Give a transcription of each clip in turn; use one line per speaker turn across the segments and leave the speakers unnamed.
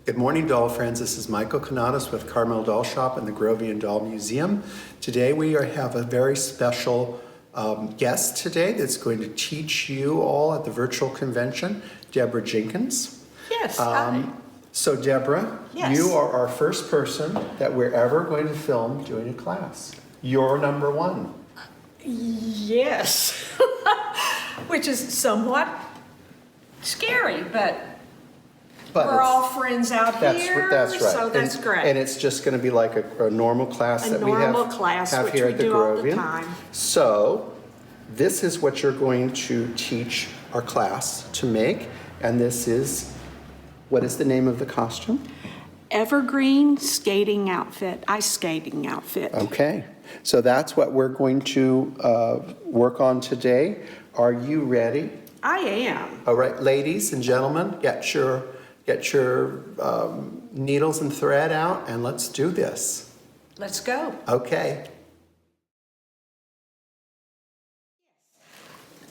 Good morning, doll friends. This is Michael Canadas with Carmel Doll Shop and the Grovian Doll Museum. Today we have a very special guest today that's going to teach you all at the virtual convention, Deborah Jenkines.
Yes, hi.
So Deborah,
Yes.
you are our first person that we're ever going to film doing a class. You're number one.
Yes, which is somewhat scary, but we're all friends out here,
that's right.
so that's great.
And it's just going to be like a normal class that we have
which
here
we
at the
do all the
Grovian.
time.
So this is what you're going to teach our class to make, and this is, what is the name of the costume?
Evergreen skating outfit, ice skating outfit.
Okay, so that's what we're going to work on today. Are you ready?
I am.
All right, ladies and gentlemen, get your needles and thread out, and let's do this.
Let's go.
Okay.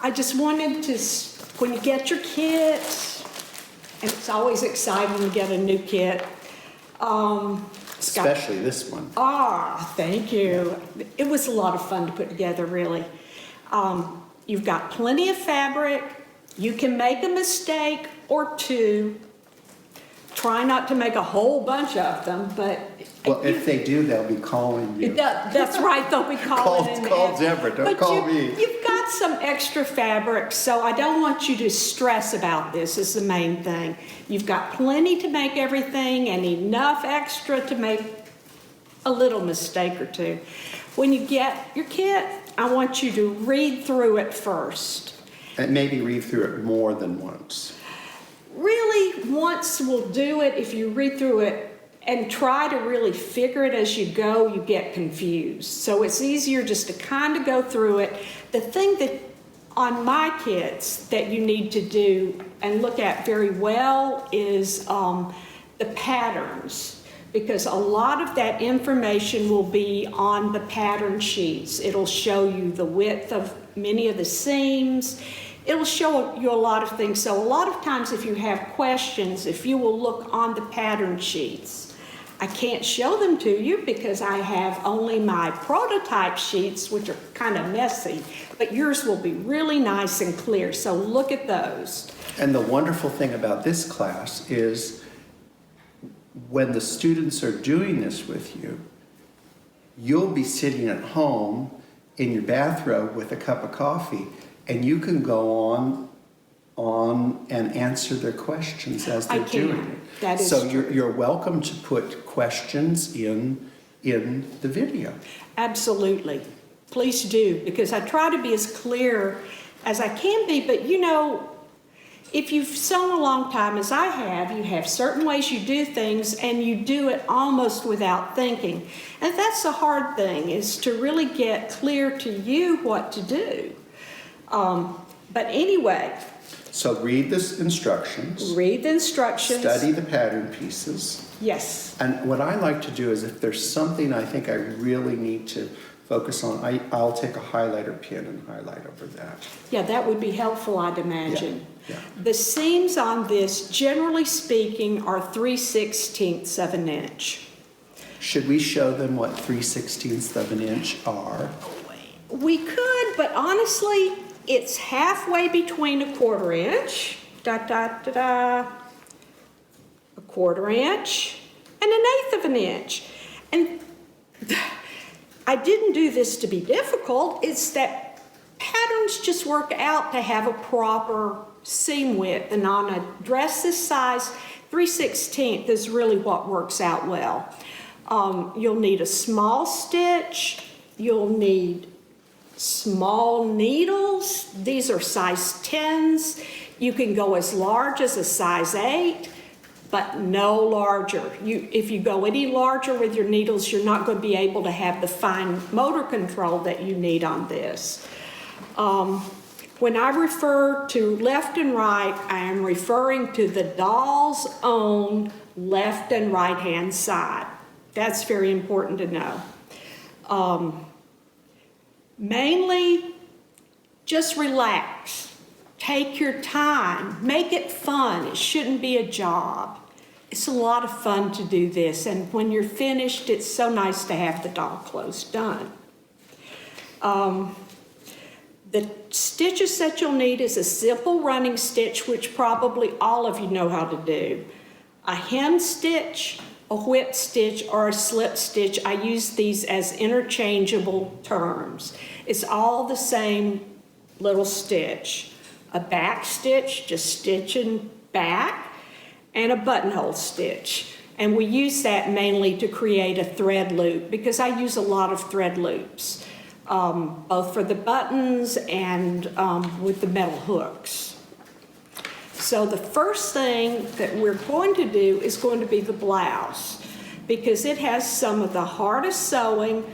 I just wanted to, when you get your kit, and it's always exciting to get a new kit.
Especially this one.
Thank you. It was a lot of fun to put together, really. You've got plenty of fabric. You can make a mistake or two. Try not to make a whole bunch of them, but...
Well, if they do, they'll be calling you.
That's right, they'll be calling.
Call Deborah, don't call me.
You've got some extra fabric, so I don't want you to stress about this, is the main thing. You've got plenty to make everything and enough extra to make a little mistake or two. When you get your kit, I want you to read through it first.
And maybe read through it more than once.
Really, once will do it. If you read through it and try to really figure it as you go, you get confused. So it's easier just to kind of go through it. The thing that on my kits that you need to do and look at very well is the patterns, because a lot of that information will be on the pattern sheets. It'll show you the width of many of the seams. It'll show you a lot of things. So a lot of times if you have questions, if you will look on the pattern sheets, I can't show them to you because I have only my prototype sheets, which are kind of messy, but yours will be really nice and clear. So look at those.
And the wonderful thing about this class is when the students are doing this with you, you'll be sitting at home in your bathrobe with a cup of coffee, and you can go on and answer their questions as they're doing it.
That is
so
true.
you're welcome to put questions in the video.
Absolutely. Please do, because I try to be as clear as I can be, but you know, if you've sewn a long time as I have, you have certain ways you do things and you do it almost without thinking. And that's the hard thing, is to really get clear to you what to do. But anyway.
So read the instructions.
Read the instructions.
Study the pattern pieces.
Yes.
And what I like to do is if there's something I think I really need to focus on, I'll take a highlighter pen and highlight over that.
Yeah, that would be helpful, I'd imagine.
Yeah.
The seams on this, generally speaking, are 3/16 of an inch.
Should we show them what 3/16 of an inch are?
We could, but honestly, it's halfway between a 1/4 inch, a 1/4 inch, and an 1/8 of an inch. And I didn't do this to be difficult. It's that patterns just work out to have a proper seam width. And on a dress this size, 3/16 is really what works out well. You'll need a small stitch. You'll need small needles. These are size 10s. You can go as large as a size 8, but no larger. If you go any larger with your needles, you're not going to be able to have the fine motor control that you need on this. When I refer to left and right, I am referring to the doll's own left and right hand side. That's very important to know. Mainly, just relax. Take your time. Make it fun. It shouldn't be a job. It's a lot of fun to do this, and when you're finished, it's so nice to have the doll clothes done. The stitches that you'll need is a simple running stitch, which probably all of you know how to do. A hem stitch, a whip stitch, or a slip stitch. I use these as interchangeable terms. It's all the same little stitch. A back stitch, just stitching back, and a buttonhole stitch. And we use that mainly to create a thread loop because I use a lot of thread loops, both for the buttons and with the metal hooks. So the first thing that we're going to do is going to be the blouse because it has some of the hardest sewing,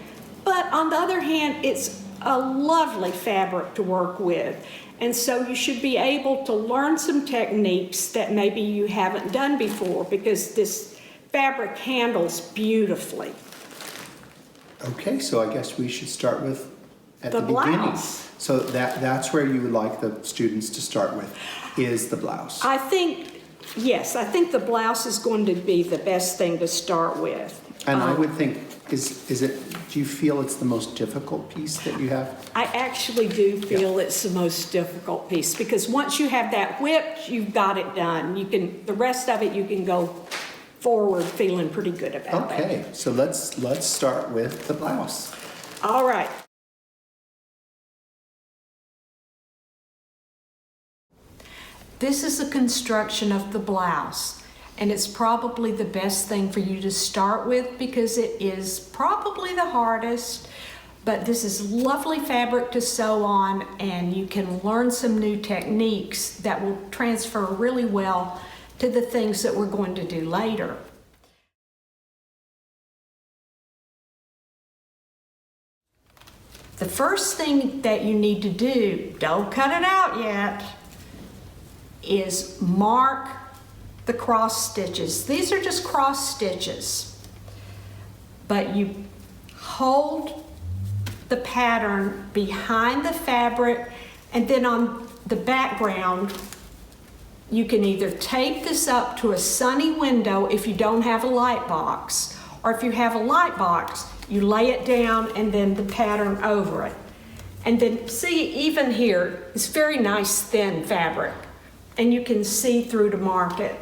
but on the other hand, it's a lovely fabric to work with. And so you should be able to learn some techniques that maybe you haven't done before because this fabric handles beautifully.
Okay, so I guess we should start with at the beginning.
Blouse.
So that's where you would like the students to start with, is the blouse.
I think the blouse is going to be the best thing to start with.
And I would think, do you feel it's the most difficult piece that you have?
I actually do feel it's the most difficult piece because once you have that whipped, you've got it done. The rest of it you can go forward feeling pretty good about it.
Okay, so let's start with the blouse.
All right. This is a construction of the blouse, and it's probably the best thing for you to start with because it is probably the hardest, but this is lovely fabric to sew on, and you can learn some new techniques that will transfer really well to the things that we're going to do later. The first thing that you need to do, don't cut it out yet, is mark the cross stitches. These are just cross stitches, but you hold the pattern behind the fabric, and then on the background you can either tape this up to a sunny window if you don't have a light box, or if you have a light box, you lay it down and then the pattern over it. And then see, even here, it's very nice thin fabric, and you can see through to mark it.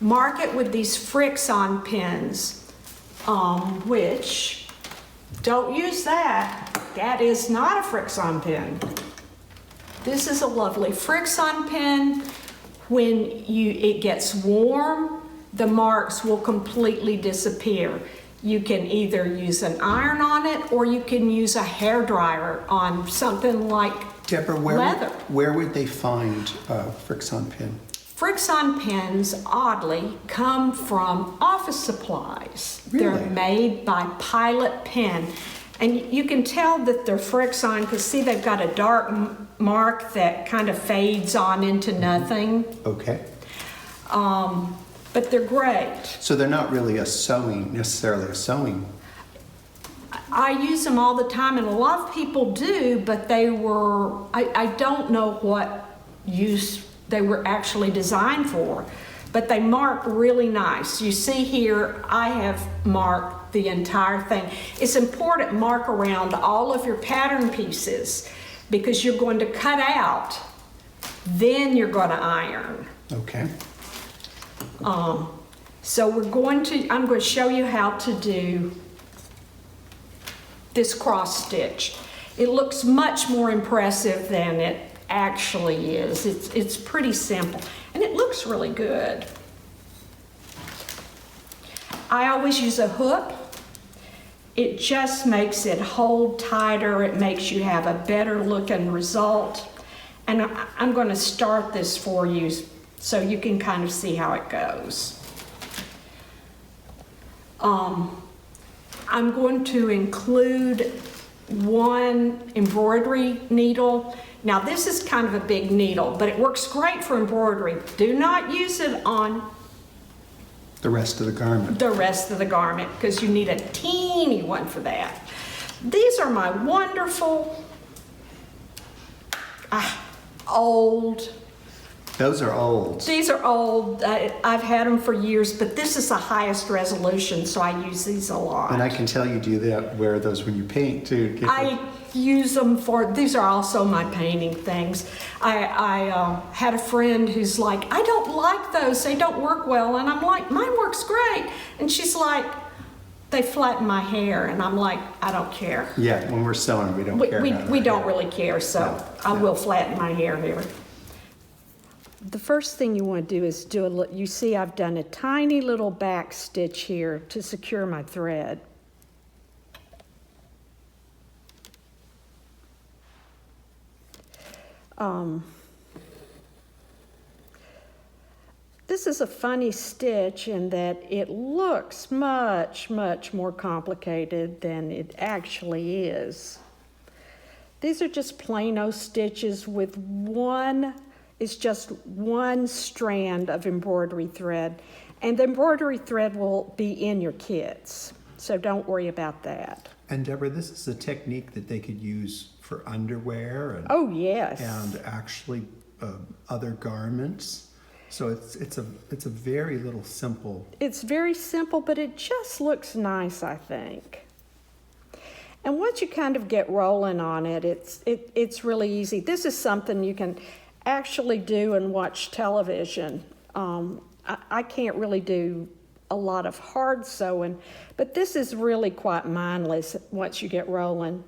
Mark it with these Frixion pins, which, don't use that. That is not a Frixion pin. This is a lovely Frixion pin. When it gets warm, the marks will completely disappear. You can either use an iron on it or you can use a hairdryer on something like
Deborah,
leather.
Where would they find a Frixion pin?
Frixion pins, oddly, come from office supplies.
Really?
They're made by Pilot Pen. And you can tell that they're Frixion because, see, they've got a dark mark that kind of fades on into nothing.
Okay.
But they're great.
So they're not really necessarily a sewing.
I use them all the time, and a lot of people do, but I don't know what use they were actually designed for, but they mark really nice. You see here, I have marked the entire thing. It's important to mark around all of your pattern pieces because you're going to cut out, then you're going to iron.
Okay.
So I'm going to show you how to do this cross stitch. It looks much more impressive than it actually is. It's pretty simple, and it looks really good. I always use a hook. It just makes it hold tighter. It makes you have a better looking result. And I'm going to start this for you so you can kind of see how it goes. I'm going to include one embroidery needle. Now this is kind of a big needle, but it works great for embroidery. Do not use it on
The rest of the garment.
the rest of the garment because you need a teeny one for that. These are my wonderful old
Those are old.
These are old. I've had them for years, but this is the highest resolution, so I use these a lot.
And I can tell you do that, wear those when you paint too.
I use them for, these are also my painting things. I had a friend who's like, I don't like those, they don't work well. And I'm like, mine works great. And she's like, they flatten my hair. And I'm like, I don't care.
Yeah, when we're sewing, we don't care.
We don't really care, so
No,
I
no.
will flatten my hair here. The first thing you want to do is you see I've done a tiny little back stitch here to secure my thread. This is a funny stitch in that it looks much, much more complicated than it actually is. These are just plain old stitches with it's just one strand of embroidery thread, and the embroidery thread will be in your kits, so don't worry about that.
And Deborah, this is a technique that they could use for underwear and,
Oh, yes.
and actually other garments. So it's a very little simple.
It's very simple, but it just looks nice, I think. And once you kind of get rolling on it, it's really easy. This is something you can actually do and watch television. I can't really do a lot of hard sewing, but this is really quite mindless once you get rolling.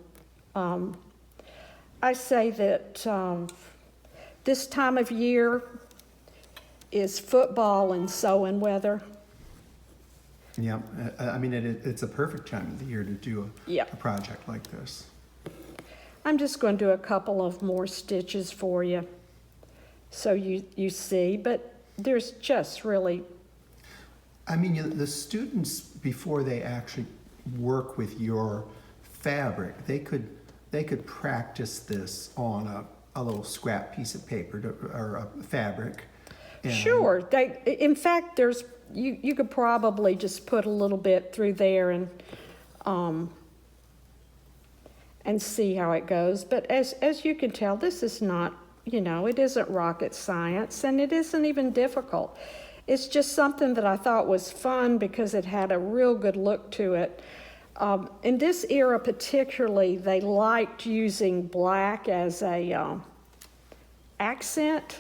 I say that this time of year is football and sewing weather.
Yeah, I mean, it's a perfect time of the year to do a project like this.
I'm just going to do a couple of more stitches for you so you see, but there's just really...
I mean, the students, before they actually work with your fabric, they could practice this on a little scrap piece of paper or a fabric.
Sure. In fact, you could probably just put a little bit through there and see how it goes. But as you can tell, this is not, it isn't rocket science, and it isn't even difficult. It's just something that I thought was fun because it had a real good look to it. In this era particularly, they liked using black as a accent.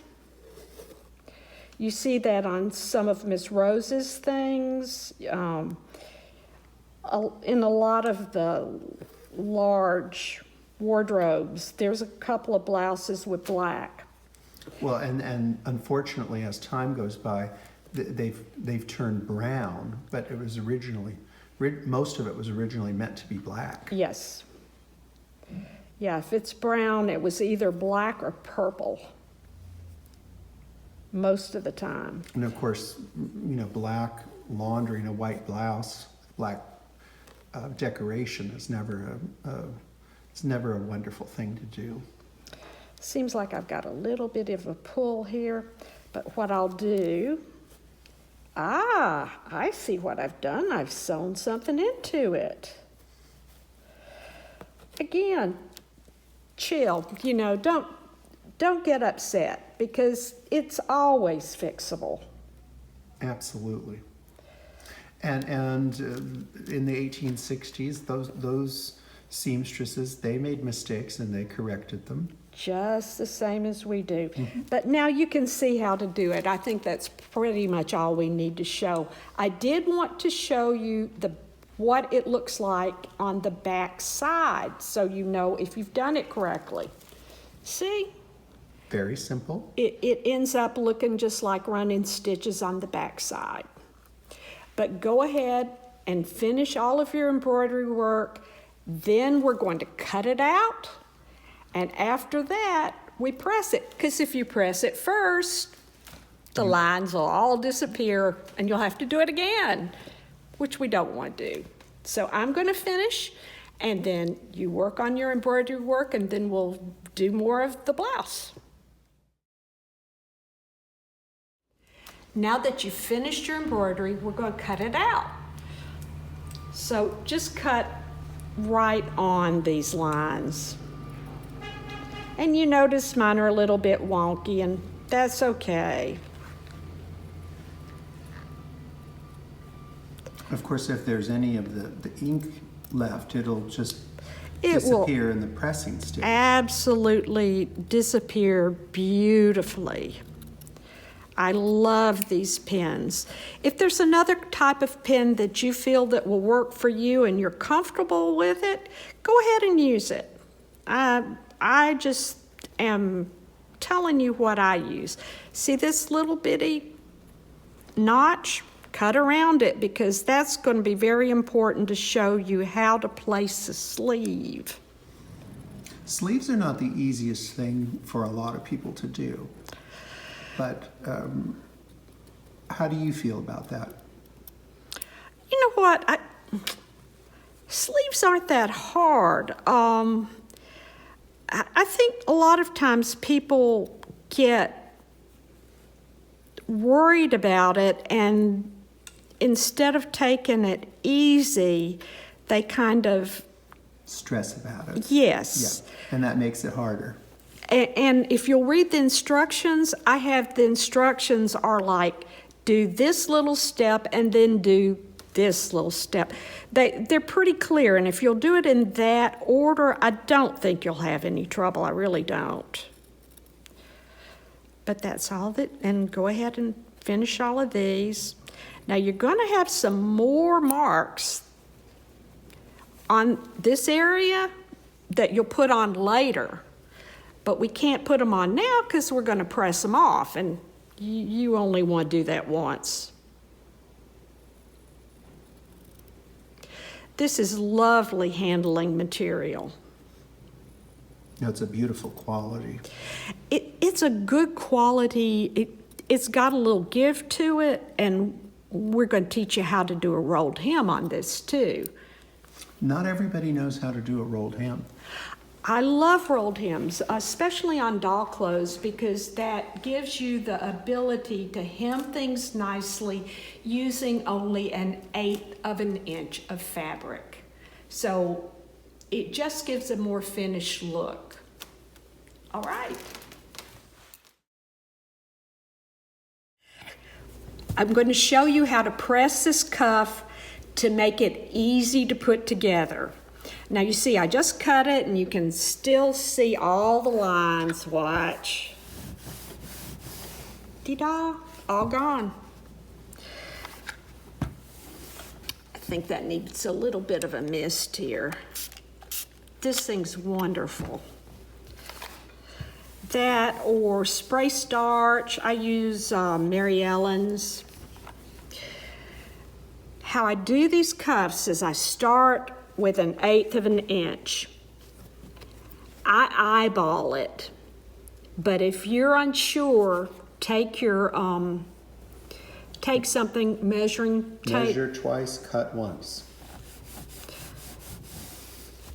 You see that on some of Miss Rose's things. In a lot of the large wardrobes, there's a couple of blouses with black.
Well, and unfortunately, as time goes by, they've turned brown, but it was most of it was originally meant to be black.
Yes. Yeah, if it's brown, it was either black or purple most of the time.
And of course, black laundry and a white blouse, black decoration is never a wonderful thing to do.
Seems like I've got a little bit of a pull here, but what I'll do, I see what I've done. I've sewn something into it. Again, chill, don't get upset because it's always fixable.
Absolutely. And in the 1860s, those seamstresses, they made mistakes and they corrected them.
Just the same as we do. Mm-hmm. But now you can see how to do it. I think that's pretty much all we need to show. I did want to show you what it looks like on the back side so you know if you've done it correctly. See?
Very simple.
It ends up looking just like running stitches on the back side. But go ahead and finish all of your embroidery work. Then we're going to cut it out. And after that, we press it. Because if you press it first, the lines will all disappear and you'll have to do it again, which we don't want to do. So I'm going to finish, and then you work on your embroidery work, and then we'll do more of the blouse. Now that you've finished your embroidery, we're going to cut it out. So just cut right on these lines. And you notice mine are a little bit wonky, and That's okay.
Of course, if there's any of the ink left, it'll just
It will
disappear in the pressing stage.
absolutely disappear beautifully. I love these pens. If there's another type of pen that you feel that will work for you and you're comfortable with it, go ahead and use it. I just am telling you what I use. See this little bitty notch? Cut around it, because that's going to be very important to show you how to place a sleeve.
Sleeves are not the easiest thing for a lot of people to do. But how do you feel about that?
You know what? Sleeves aren't that hard. I think a lot of times people get worried about it, and instead of taking it easy, they kind of
Stress about it.
yes.
Yeah, and that makes it harder.
And if you'll read the instructions, I have the instructions are like, do this little step and then do this little step. They're pretty clear, and if you'll do it in that order, I don't think you'll have any trouble. I really don't. But that's all that, and go ahead and finish all of these. Now you're going to have some more marks on this area that you'll put on later. But we can't put them on now because we're going to press them off, and you only want to do that once. This is lovely handling material.
No, it's a beautiful quality.
It's a good quality. It's got a little give to it, and we're going to teach you how to do a rolled hem on this too.
Not everybody knows how to do a rolled hem.
I love rolled hems, especially on doll clothes, because that gives you the ability to hem things nicely using only 1/8 of an inch of fabric. So it just gives a more finished look. All right. I'm going to show you how to press this cuff to make it easy to put together. Now you see, I just cut it and you can still see all the lines. Watch. Dee-da, all gone. I think that needs a little bit of a mist here. This thing's wonderful. That or spray starch. I use Mary Ellen's. How I do these cuffs is I start with 1/8 of an inch. I eyeball it, but if you're unsure, take your take something measuring tape.
Measure twice, cut once.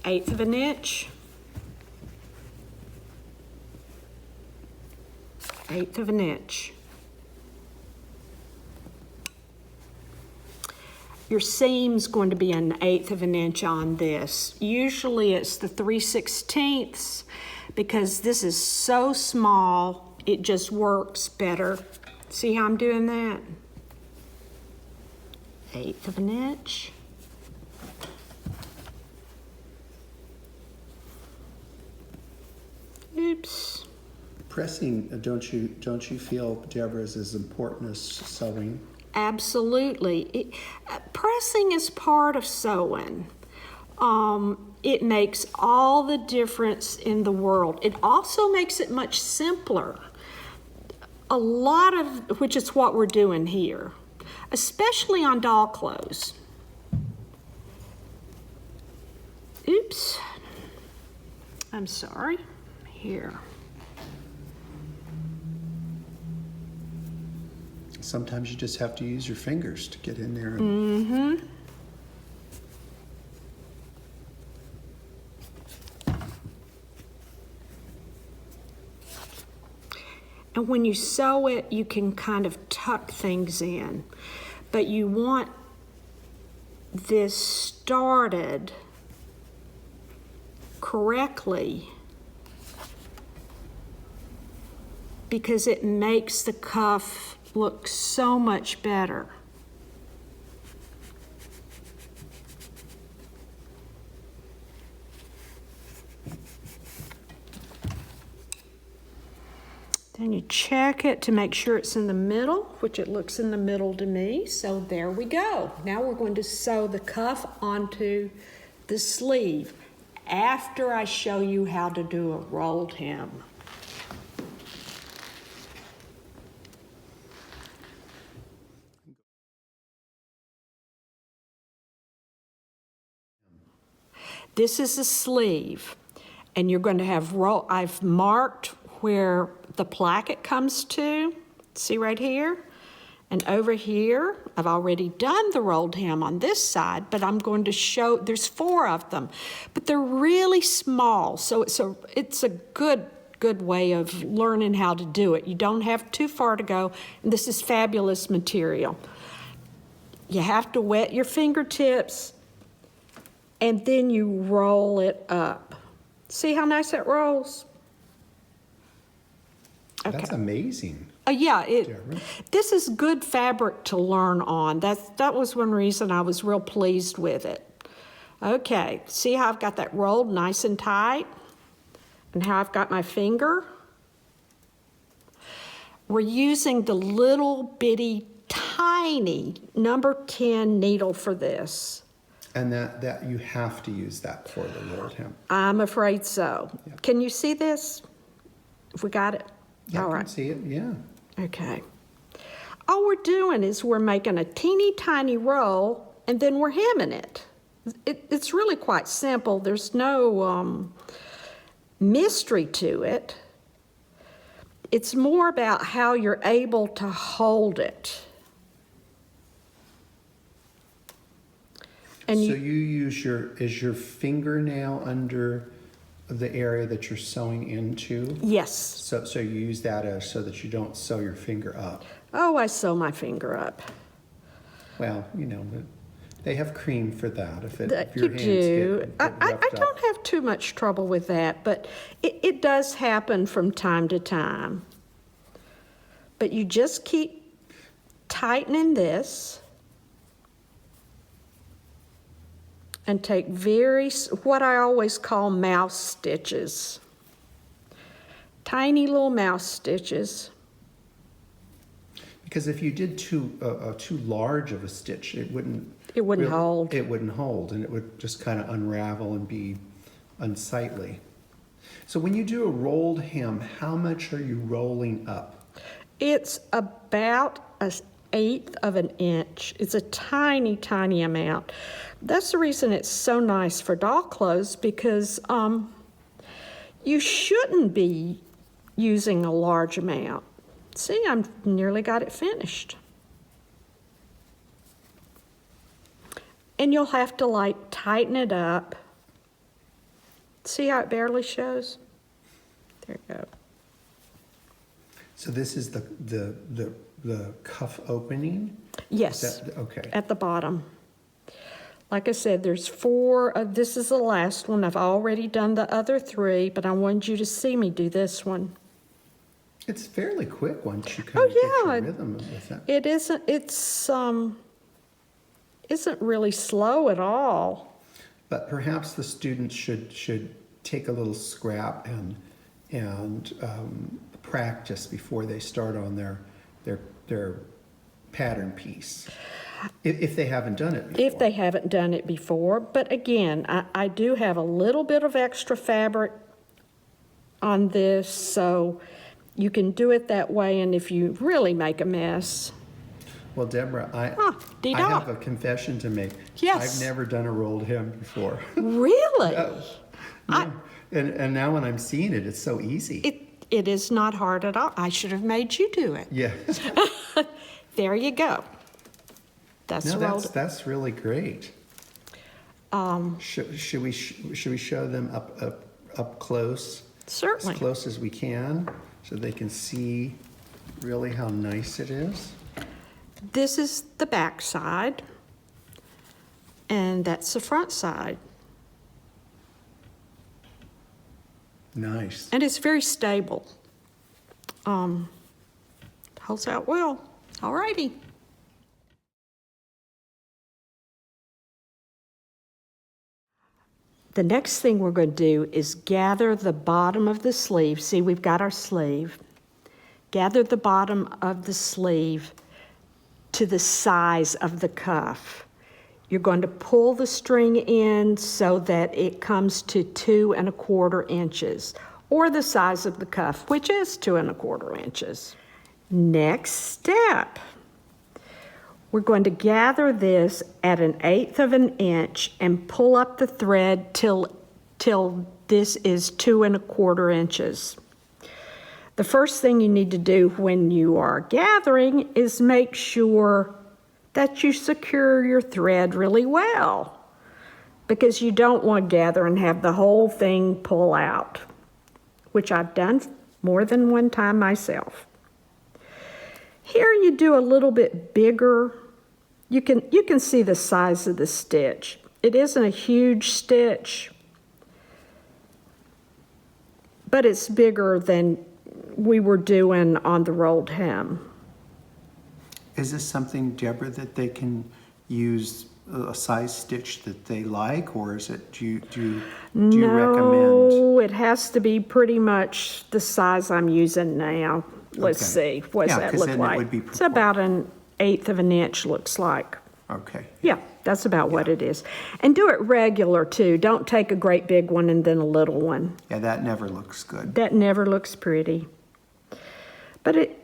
1/8 of an inch. 1/8 of an inch. Your seam's going to be 1/8 of an inch on this. Usually it's the 3/16 because this is so small, it just works better. See how I'm doing that? 1/8 of an inch. Oops.
Pressing, don't you feel, Deborah, is as important as sewing?
Absolutely. Pressing is part of sewing. It makes all the difference in the world. It also makes it much simpler. A lot of, which is what we're doing here, especially on doll clothes. Oops. I'm sorry. Here.
Sometimes you just have to use your fingers to get in there.
Mm-hmm. And when you sew it, you can kind of tuck things in. But you want this started correctly because it makes the cuff look so much better. Then you check it to make sure it's in the middle, which it looks in the middle to me. So there we go. Now we're going to sew the cuff onto the sleeve after I show you how to do a rolled hem. This is a sleeve, and you're going to have I've marked where the placket comes to, see right here? And over here, I've already done the rolled hem on this side, but I'm going to show, there's 4 of them, but they're really small, so it's a good way of learning how to do it. You don't have too far to go, and this is fabulous material. You have to wet your fingertips, and then you roll it up. See how nice it rolls? Okay.
That's amazing.
Yeah,
Deborah.
this is good fabric to learn on. That was one reason I was real pleased with it. Okay, see how I've got that rolled nice and tight? And how I've got my finger? We're using the little bitty tiny number 10 needle for this.
And that you have to use that for the rolled hem.
I'm afraid so.
Yeah.
Can you see this? If we got it?
Yeah,
All
I
right.
can see it, yeah.
Okay. All we're doing is we're making a teeny tiny roll and then we're hemming it. It's really quite simple. There's no mystery to it. It's more about how you're able to hold it. And
So you use is your fingernail under the area that you're sewing into?
Yes.
So you use that so that you don't sew your finger up.
Oh, I sew my finger up.
Well, they have cream for that. If
You
your hands
do.
get
I
roughed up.
don't have too much trouble with that, but it does happen from time to time. But you just keep tightening this and take what I always call mouse stitches. Tiny little mouse stitches.
Because if you did too large of a stitch, it wouldn't
hold.
It wouldn't hold, and it would just kind of unravel and be unsightly. So when you do a rolled hem, how much are you rolling up?
It's about 1/8 of an inch. It's a tiny, tiny amount. That's the reason it's so nice for doll clothes, because you shouldn't be using a large amount. See, I'm nearly got it finished. And you'll have to tighten it up. See how it barely shows? There you go.
So this is the cuff opening?
Yes.
Is that, okay.
At the bottom. Like I said, there's 4. This is the last one. I've already done the other 3, but I wanted you to see me do this one.
It's fairly quick once you kind of get your rhythm with it.
It isn't. Isn't really slow at all.
But perhaps the students should take a little scrap and practice before they start on their pattern piece. If they haven't done it before.
If they haven't done it before. But again, I do have a little bit of extra fabric on this, so you can do it that way, and if you really make a mess.
Well, Deborah, I have a confession to make.
Yes.
I've never done a rolled hem before.
Really?
No. And now when I'm seeing it, it's so easy.
It is not hard at all. I should have made you do it.
Yeah.
There you go.
That's really great. Should we show them up close?
Certainly.
As close as we can, so they can see really how nice it is.
This is the back side, and that's the front side.
Nice.
And it's very stable. Holds out well. All righty. The next thing we're going to do is gather the bottom of the sleeve. See, we've got our sleeve. Gather the bottom of the sleeve to the size of the cuff. You're going to pull the string in so that it comes to 2 1/4 inches, or the size of the cuff, which is 2 1/4 inches. Next step, we're going to gather this at 1/8 of an inch and pull up the thread till this is 2 1/4 inches. The first thing you need to do when you are gathering is make sure that you secure your thread really well, because you don't want to gather and have the whole thing pull out, which I've done more than one time myself. Here you do a little bit bigger. You can see the size of the stitch. It isn't a huge stitch, but it's bigger than we were doing on the rolled hem.
Is this something, Deborah, that they can use a size stitch that they like, or is it, do you recommend?
No, it has to be pretty much the size I'm using now. Let's see, what's that look like? It's about 1/8 of an inch, looks like.
Okay.
Yeah, that's about what it is. And do it regular too. Don't take a great big one and then a little one.
Yeah, that never looks good.
That never looks pretty. But it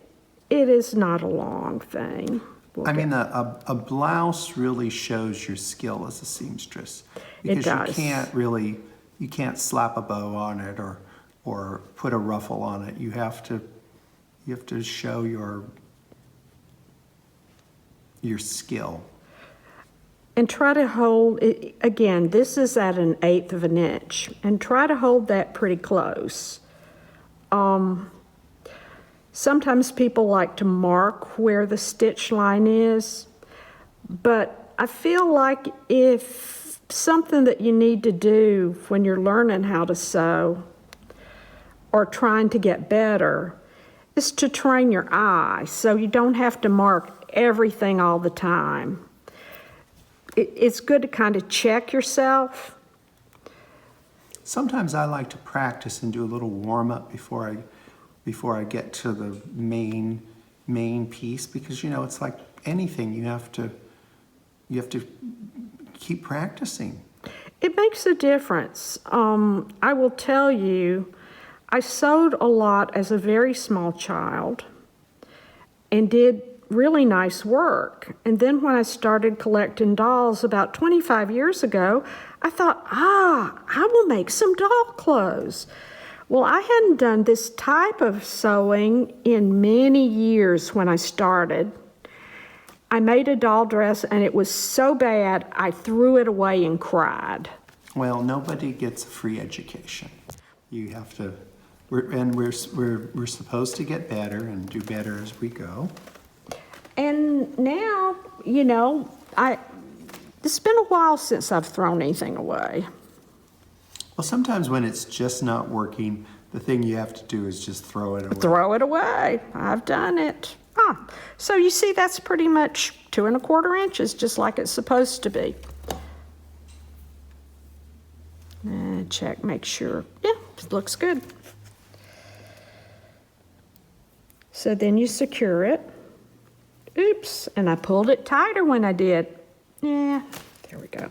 is not a long thing.
I mean, a blouse really shows your skill as a seamstress. Because you can't slap a bow on it or put a ruffle on it. You have to show your skill.
And try to hold it, again, this is at 1/8 of an inch, and try to hold that pretty close. Sometimes people like to mark where the stitch line is, but I feel like if something that you need to do when you're learning how to sew or trying to get better is to train your eye so you don't have to mark everything all the time. It's good to kind of check yourself.
Sometimes I like to practice and do a little warm-up before I get to the main piece, because it's like anything, you have to keep practicing.
It makes a difference. I will tell you, I sewed a lot as a very small child and did really nice work. And then when I started collecting dolls about 25 years ago, I thought, I will make some doll clothes. Well, I hadn't done this type of sewing in many years when I started. I made a doll dress and it was so bad, I threw it away and cried.
Well, nobody gets a free education. You have to, we're supposed to get better and do better as we go.
And now, it's been a while since I've thrown anything away.
Well, sometimes when it's just not working, the thing you have to do is just throw it away.
Throw it away. I've done it. So you see, that's pretty much 2 1/4 inches, just like it's supposed to be. And check, make sure. Yeah, it looks good. So then you secure it. Oops, and I pulled it tighter when I did. Yeah, there we go.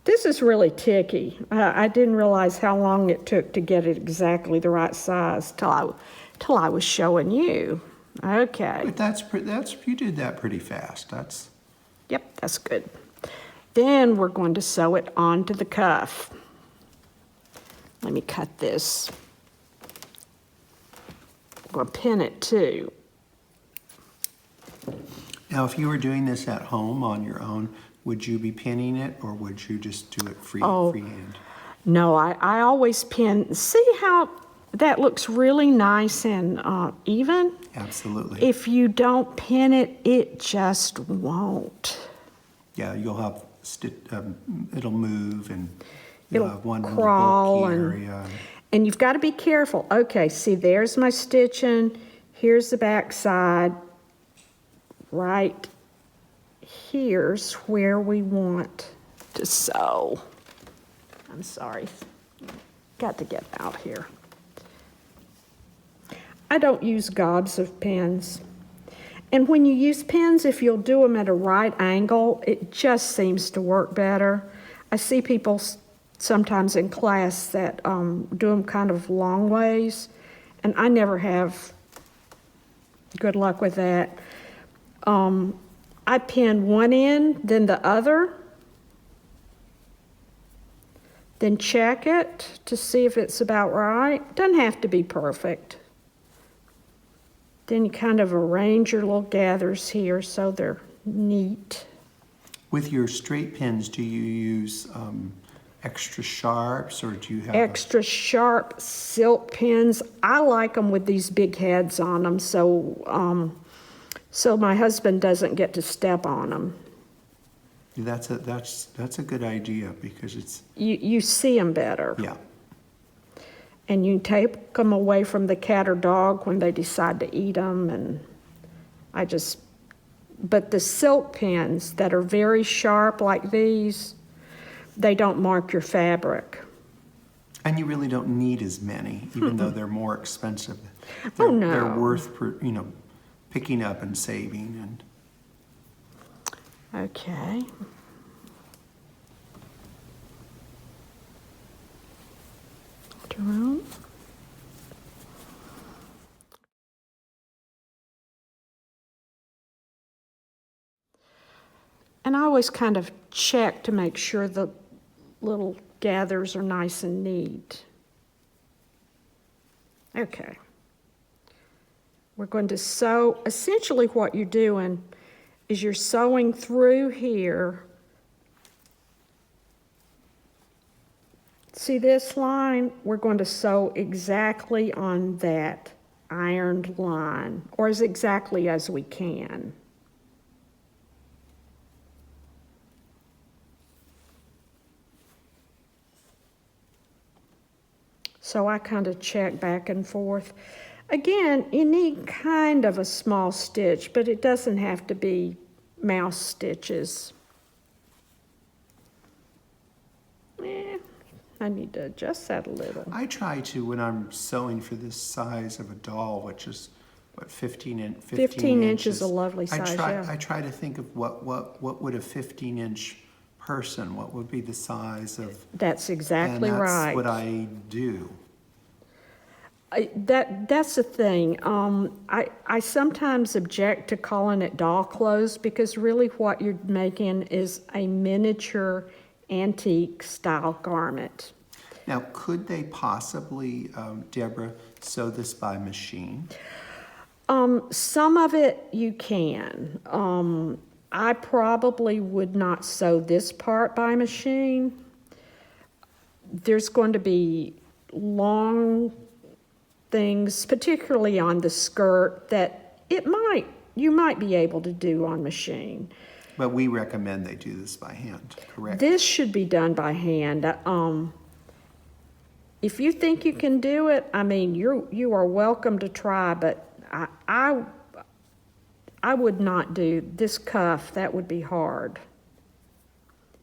This is really ticky. I didn't realize how long it took to get it exactly the right size till I was showing you. Okay.
But you did that pretty fast.
Yep, that's good. Then we're going to sew it onto the cuff. Let me cut this. I'm going to pin it too.
Now, if you were doing this at home on your own, would you be pinning it, or would you just do it freehand?
No, I always pin. See how that looks really nice and even?
Absolutely.
If you don't pin it, it just won't.
Yeah, you'll have it'll move, and
It'll
you'll have one
crawl
bulky area.
And you've got to be careful. Okay, see, there's my stitching. Here's the back side. Right here's where we want to sew. I'm sorry. Got to get out here. I don't use gobs of pins. And when you use pins, if you'll do them at a right angle, it just seems to work better. I see people sometimes in class that do them kind of long ways, and I never have good luck with that. I pin one end, then the other, then check it to see if it's about right. Doesn't have to be perfect. Then you kind of arrange your little gathers here so they're neat.
With your straight pins, do you use extra sharps, or do you have
Extra sharp silk pins. I like them with these big heads on them, so my husband doesn't get to step on them.
That's a good idea, because it's
You see them better.
yeah.
And you take them away from the cat or dog when they decide to eat them. And but the silk pins that are very sharp like these, they don't mark your fabric.
And you really don't need as many, even though they're more expensive.
Oh, no.
They're worth, picking up and saving. And
Okay. Around. And I always kind of check to make sure the little gathers are nice and neat. Okay. We're going to sew. Essentially what you're doing is you're sewing through here. See this line? We're going to sew exactly on that ironed line, or as exactly as we can. So I kind of check back and forth. Again, you need kind of a small stitch, but it doesn't have to be mouse stitches. I need to adjust that a little.
I try to, when I'm sewing for this size of a doll, which is, 15 inches.
15 inches is a lovely size, yeah.
I try to think of what would a 15-inch person, what would be the size of...
That's exactly
and that's
right.
what I do.
That's the thing. I sometimes object to calling it doll clothes, because really what you're making is a miniature antique style garment.
Now, could they possibly, Deborah, sew this by machine?
Some of it you can. I probably would not sew this part by machine. There's going to be long things, particularly on the skirt, that you might be able to do on machine.
But we recommend they do this by hand, correct?
This should be done by hand. If you think you can do it, I mean, you are welcome to try, but I would not do this cuff. That would be hard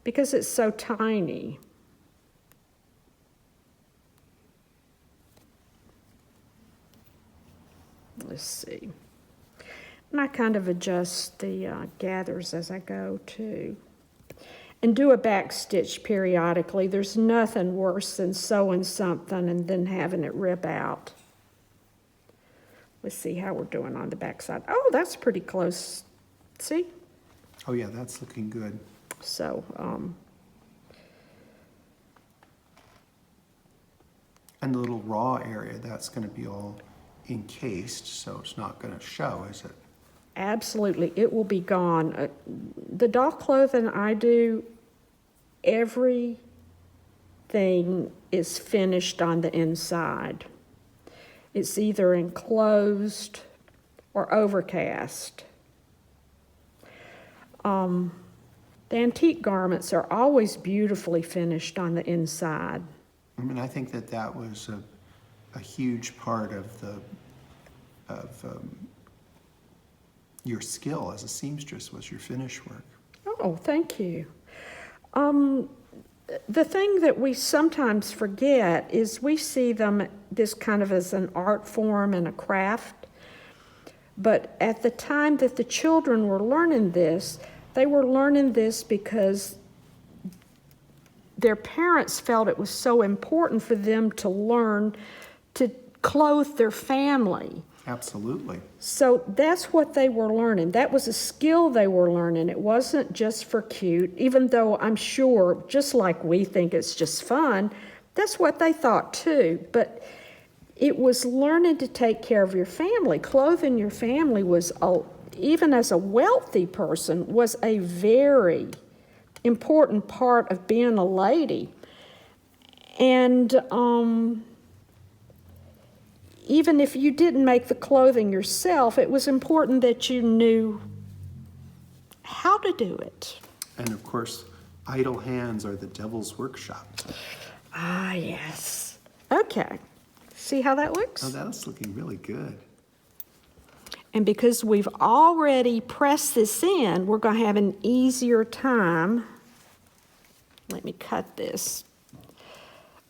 because it's so tiny. Let's see. And I kind of adjust the gathers as I go too. And do a back stitch periodically. There's nothing worse than sewing something and then having it rip out. Let's see how we're doing on the back side. Oh, that's pretty close. See?
Oh yeah, that's looking good.
So,
and the little raw area, that's going to be all encased, so it's not going to show, is it?
absolutely, it will be gone. The doll clothing I do, everything is finished on the inside. It's either enclosed or overcast. The antique garments are always beautifully finished on the inside.
I mean, I think that was a huge part of your skill as a seamstress was your finish work.
Oh, thank you. The thing that we sometimes forget is we see them this kind of as an art form and a craft. But at the time that the children were learning this, they were learning this because their parents felt it was so important for them to learn to clothe their family.
Absolutely.
So that's what they were learning. That was a skill they were learning. It wasn't just for cute, even though I'm sure, just like we think it's just fun, that's what they thought too. But it was learning to take care of your family. Clothing your family was, even as a wealthy person, was a very important part of being a lady. And even if you didn't make the clothing yourself, it was important that you knew how to do it.
And of course, idle hands are the devil's workshop.
Ah, yes. Okay. See how that looks?
Oh, that's looking really good.
And because we've already pressed this in, we're going to have an easier time. Let me cut this.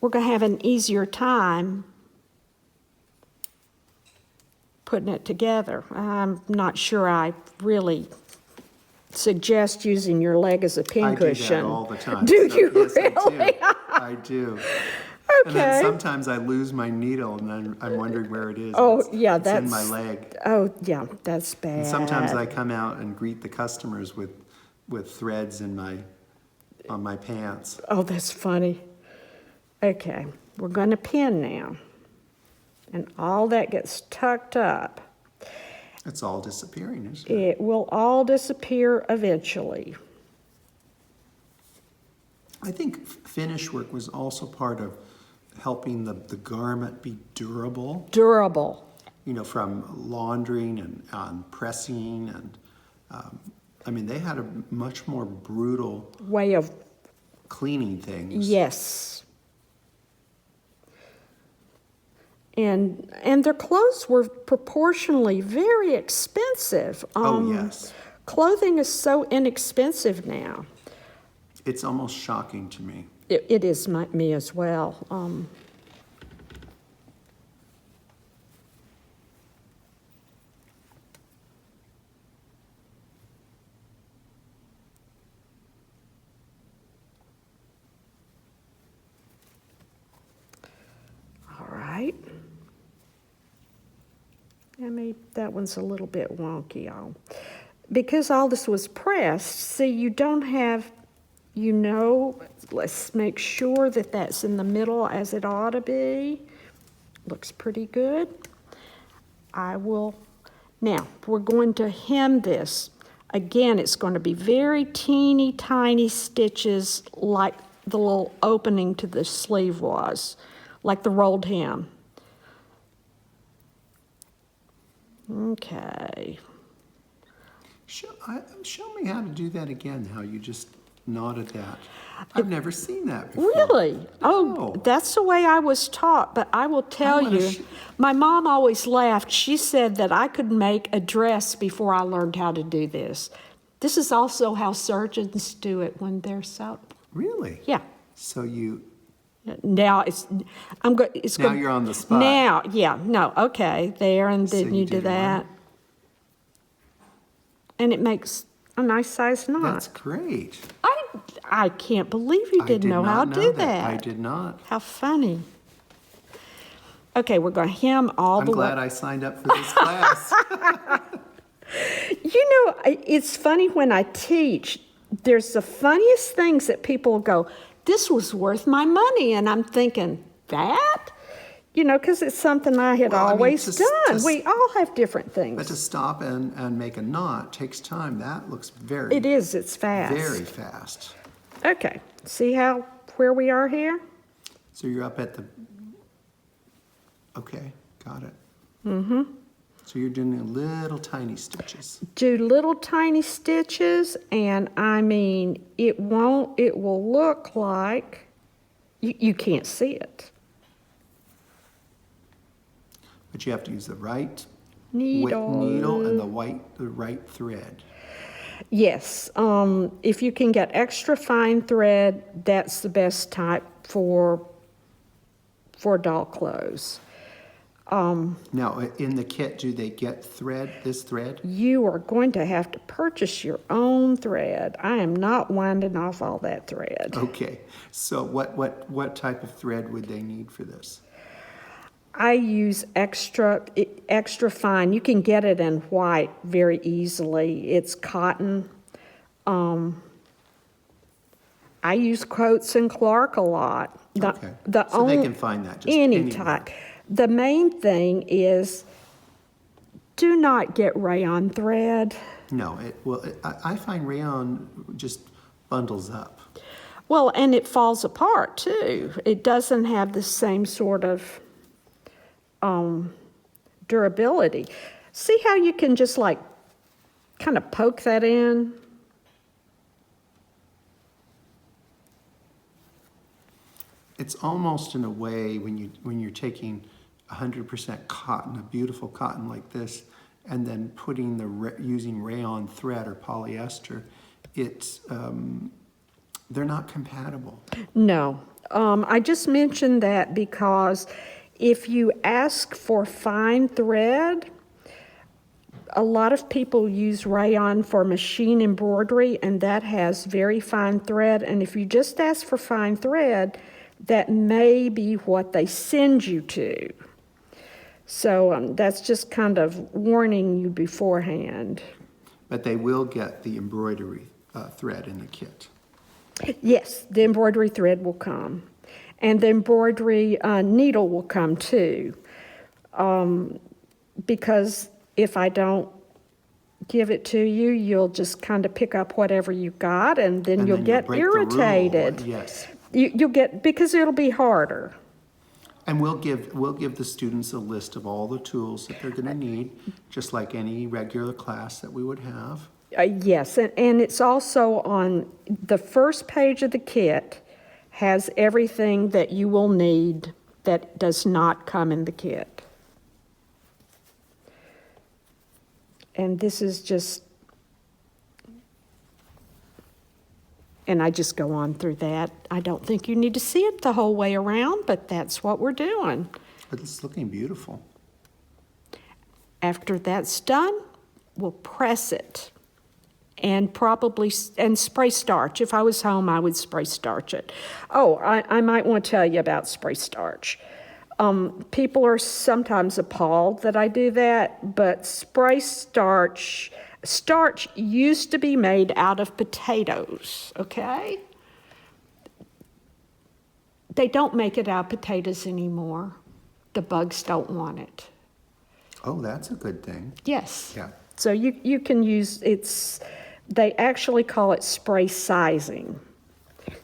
We're going to have an easier time putting it together. I'm not sure I really suggest using your leg as a pincushion.
I do that all the time.
Do
So,
you
yes,
really?
I do.
Okay.
And then sometimes I lose my needle and then I'm wondering where it is.
Oh,
It's-
yeah,
it's
that's
in my leg.
Oh, yeah, that's bad.
And sometimes I come out and greet the customers with threads on my pants.
Oh, that's funny. Okay, we're going to pin now. And all that gets tucked up.
It's all disappearing, isn't it?
It will all disappear eventually.
I think finish work was also part of helping the garment be durable,
Durable.
you know, from laundering and pressing and, I mean, they had a much more brutal
Way of,
cleaning things.
yes. And their clothes were proportionally very expensive.
Oh, yes.
Clothing is so inexpensive now.
It's almost shocking to me.
It is me as well. All right. I mean, that one's a little bit wonky, because all this was pressed, see, you don't have, let's make sure that that's in the middle as it ought to be. Looks pretty good. Now, we're going to hem this. Again, it's going to be very teeny tiny stitches like the little opening to the sleeve was, like the rolled hem. Okay.
Show me how to do that again, how you just knotted that. I've never seen that before.
Really?
No.
Oh, that's the way I was taught, but I will tell
wanna
you, my mom always laughed. She said that I could make a dress before I learned how to do this. This is also how surgeons do it when they're sewing.
Really?
Yeah.
So you,
Now it's
now you're on the spot.
Now, yeah, no, okay, there, and
So
then
you
you do
did
that.
one.
And it makes a nice size knot.
That's great.
I can't believe you
I
didn't
did
know how to
not
do
know
that.
I did not.
How funny. Okay, we're going to hem all
I'm
the way.
glad I signed up for this class.
It's funny when I teach, there's the funniest things that people go, this was worth my money. And I'm thinking, that? Because it's something I had
Well, I mean,
always done.
to-
We all have different
But to
things.
stop and make a knot takes time. That looks very,
It is, it's fast.
very fast.
Okay, see where we are here?
So you're up at the, okay, got it. Mm-hmm. So you're doing little tiny stitches.
Do little tiny stitches, and I mean, it will look like, you can't see it.
But you have to use the right
Needle.
and the right thread.
Yes, if you can get extra fine thread, that's the best type for doll clothes.
Now, in the kit, do they get this thread?
You are going to have to purchase your own thread. I am not winding off all that thread.
Okay, so what type of thread would they need for this?
I use extra fine. You can get it in white very easily. It's cotton. I use Coates and Clark a lot.
Okay, so they can find that just
any
anywhere.
type. The main thing is do not get rayon thread.
No, I find rayon just bundles up.
Well, and it falls apart too. It doesn't have the same sort of durability. See how you can just like kind of poke that in?
It's almost in a way when you're taking 100% cotton, a beautiful cotton like this, and then putting using rayon thread or polyester, it's they're not compatible.
No. I just mentioned that because if you ask for fine thread, a lot of people use rayon for machine embroidery, and that has very fine thread. And if you just ask for fine thread, that may be what they send you to. So that's just kind of warning you beforehand.
But they will get the embroidery thread in the kit.
Yes, the embroidery thread will come. And the embroidery needle will come too. Because if I don't give it to you, you'll just kind of pick up whatever you got, and then you'll get
break the rule.
irritated.
Yes.
You'll get, because it'll be harder.
And we'll give the students a list of all the tools that they're going to need, just like any regular class that we would have.
Yes, and it's also on the first page of the kit has everything that you will need that does not come in the kit. And this is just, and I just go on through that. I don't think you need to see it the whole way around, but that's what we're doing.
But it's looking beautiful.
After that's done, we'll press it and spray starch. If I was home, I would spray starch it. Oh, I might want to tell you about spray starch. People are sometimes appalled that I do that, but spray starch used to be made out of potatoes, okay? They don't make it out of potatoes anymore. The bugs don't want it.
Oh, that's a good thing.
Yes.
Yeah.
So you can use, they actually call it spray sizing.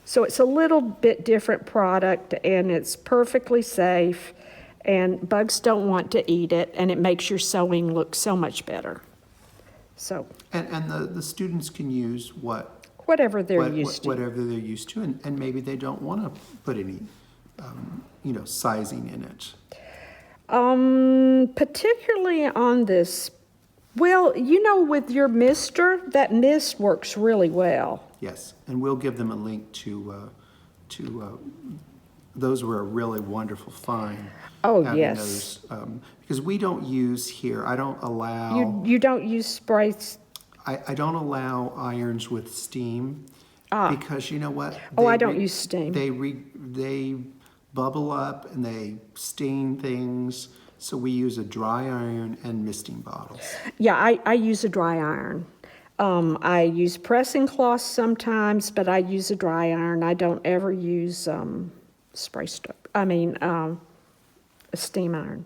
So it's a little bit different product, and it's perfectly safe, and bugs don't want to eat it, and it makes your sewing look so much better. So.
And the students can use
whatever they're used to.
Whatever they're used to, and maybe they don't want to put any, sizing in it.
Particularly on this, well, with your mister, that mist works really well.
Yes, and we'll give them a link to those were a really wonderful find.
Oh,
having
yes.
Those, because we don't use here, I don't allow...
You don't use sprays?
I don't allow irons with steam. Because you know what?
I don't use steam.
They bubble up and they stain things, so we use a dry iron and misting bottles.
Yeah, I use a dry iron. I use pressing cloths sometimes, but I use a dry iron. I don't ever use a steam iron.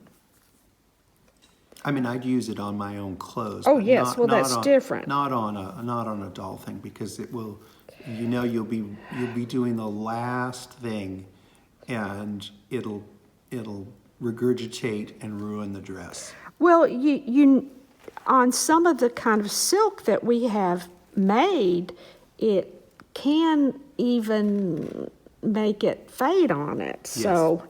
I'd use it on my own clothes.
Oh,
but
yes, that's different.
Not on a doll thing, because it will, you'll be doing the last thing, and it'll regurgitate and ruin the dress.
Well, you on some of the kind of silk that we have made, it can even make it fade on it.
Yes.
So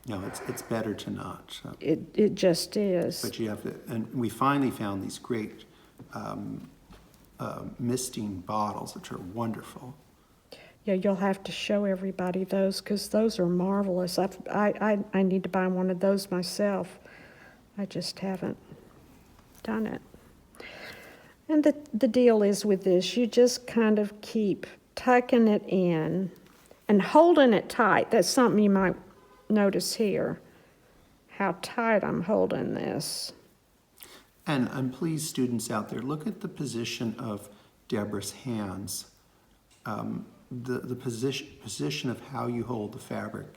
No, it's better to not. So.
It just is.
But you have to, and we finally found these great misting bottles, which are wonderful.
Yeah, you'll have to show everybody those because those are marvelous. I need to buy one of those myself. I just haven't done it. And the deal is with this, you just kind of keep tucking it in and holding it tight. That's something you might notice here, how tight I'm holding this.
And please, students out there, look at the position of Deborah's hands. The position of how you hold the fabric.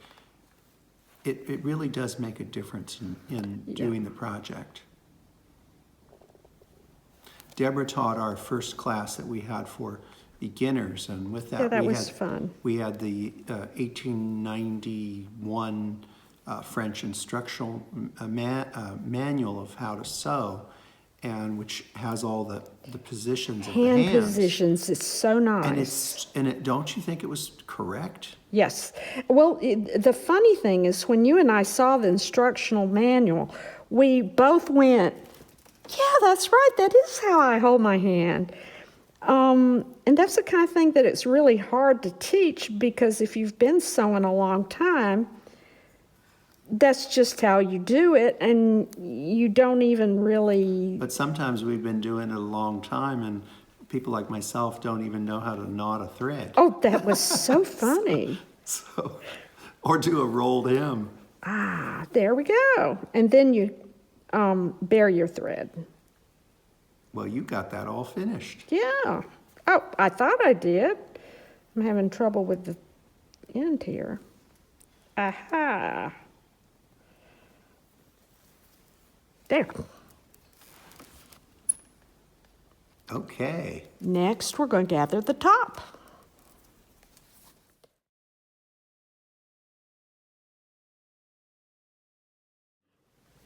It really does make a difference in doing the project. Deborah taught our first class that we had for beginners, and with that,
that was fun.
We had the 1891 French instructional manual of how to sew, and which has all the positions of the hands.
Hand positions, it's so nice.
And don't you think it was correct?
Yes. Well, the funny thing is when you and I saw the instructional manual, we both went, yeah, that's right. That is how I hold my hand. And that's the kind of thing that it's really hard to teach because if you've been sewing a long time, that's just how you do it, and you don't even really...
But sometimes we've been doing it a long time, and people like myself don't even know how to knot a thread.
Oh, that was so funny.
Or do a rolled hem.
Ah, there we go. And then you bare your thread.
Well, you got that all finished.
Yeah. Oh, I thought I did. I'm having trouble with the end here. Aha. There.
Okay.
Next, we're going to gather the top.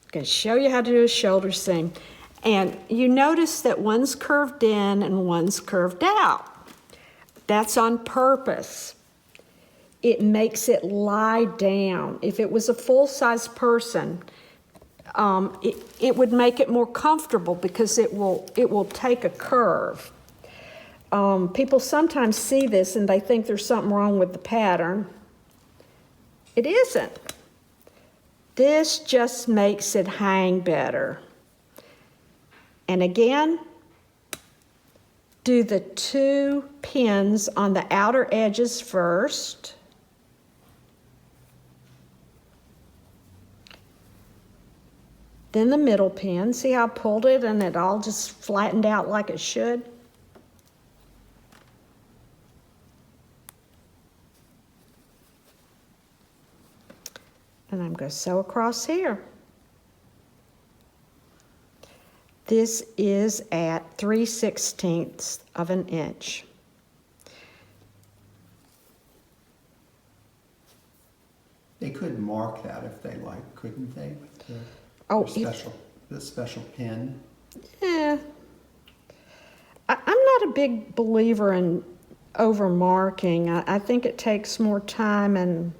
I'm going to show you how to do a shoulder seam. And you notice that one's curved in and one's curved out. That's on purpose. It makes it lie down. If it was a full-size person, it would make it more comfortable because it will take a curve. People sometimes see this and they think there's something wrong with the pattern. It isn't. This just makes it hang better. And again, do the 2 pins on the outer edges first. Then the middle pin. See how I pulled it and it all just flattened out like it should? And I'm going to sew across here. This is at 3/16 of an inch.
They could mark that if they like, couldn't they? With the special pin.
Yeah. I'm not a big believer in over marking. I think it takes more time, and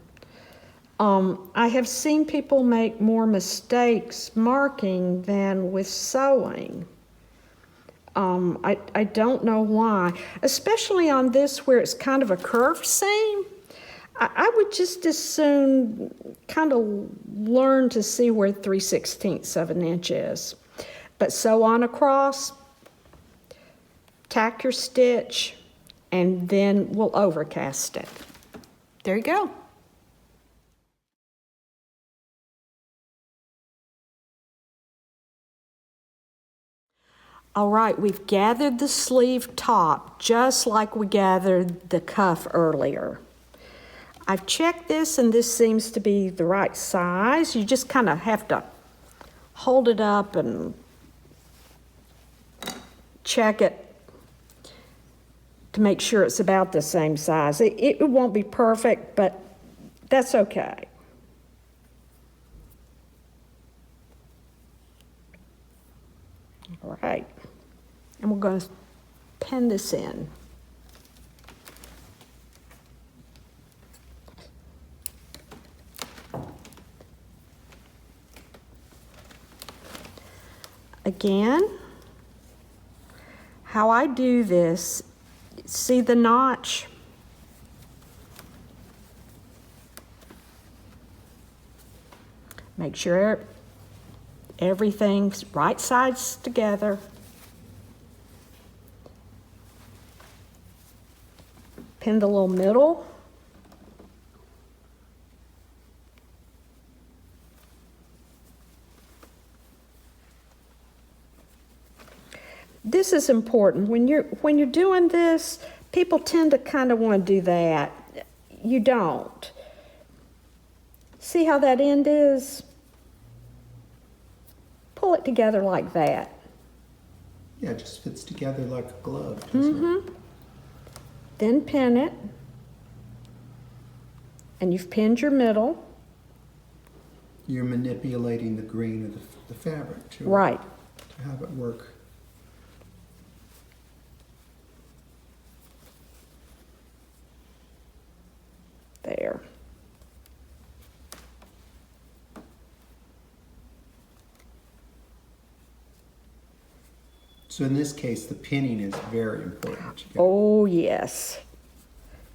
I have seen people make more mistakes marking than with sewing. I don't know why, especially on this where it's kind of a curved seam. I would just as soon kind of learn to see where 3/16 of an inch is. But sew on across, tack your stitch, and then we'll overcast it. There you go. All right, we've gathered the sleeve top just like we gathered the cuff earlier. I've checked this and this seems to be the right size. You just kind of have to hold it up and check it to make sure it's about the same size. It won't be perfect, but that's okay. All right, and we're going to pin this in. again, how I do this, see the notch? Make sure everything's right sides together. Pin the little middle. This is important. When you're doing this, people tend to kind of want to do that. You don't. See how that end is? Pull it together like that.
Yeah, it just fits together like a glove, doesn't it?
Then pin it. And you've pinned your middle.
You're manipulating the grain of the fabric too.
Right.
To have it work.
There.
So in this case, the pinning is very important.
Oh, yes.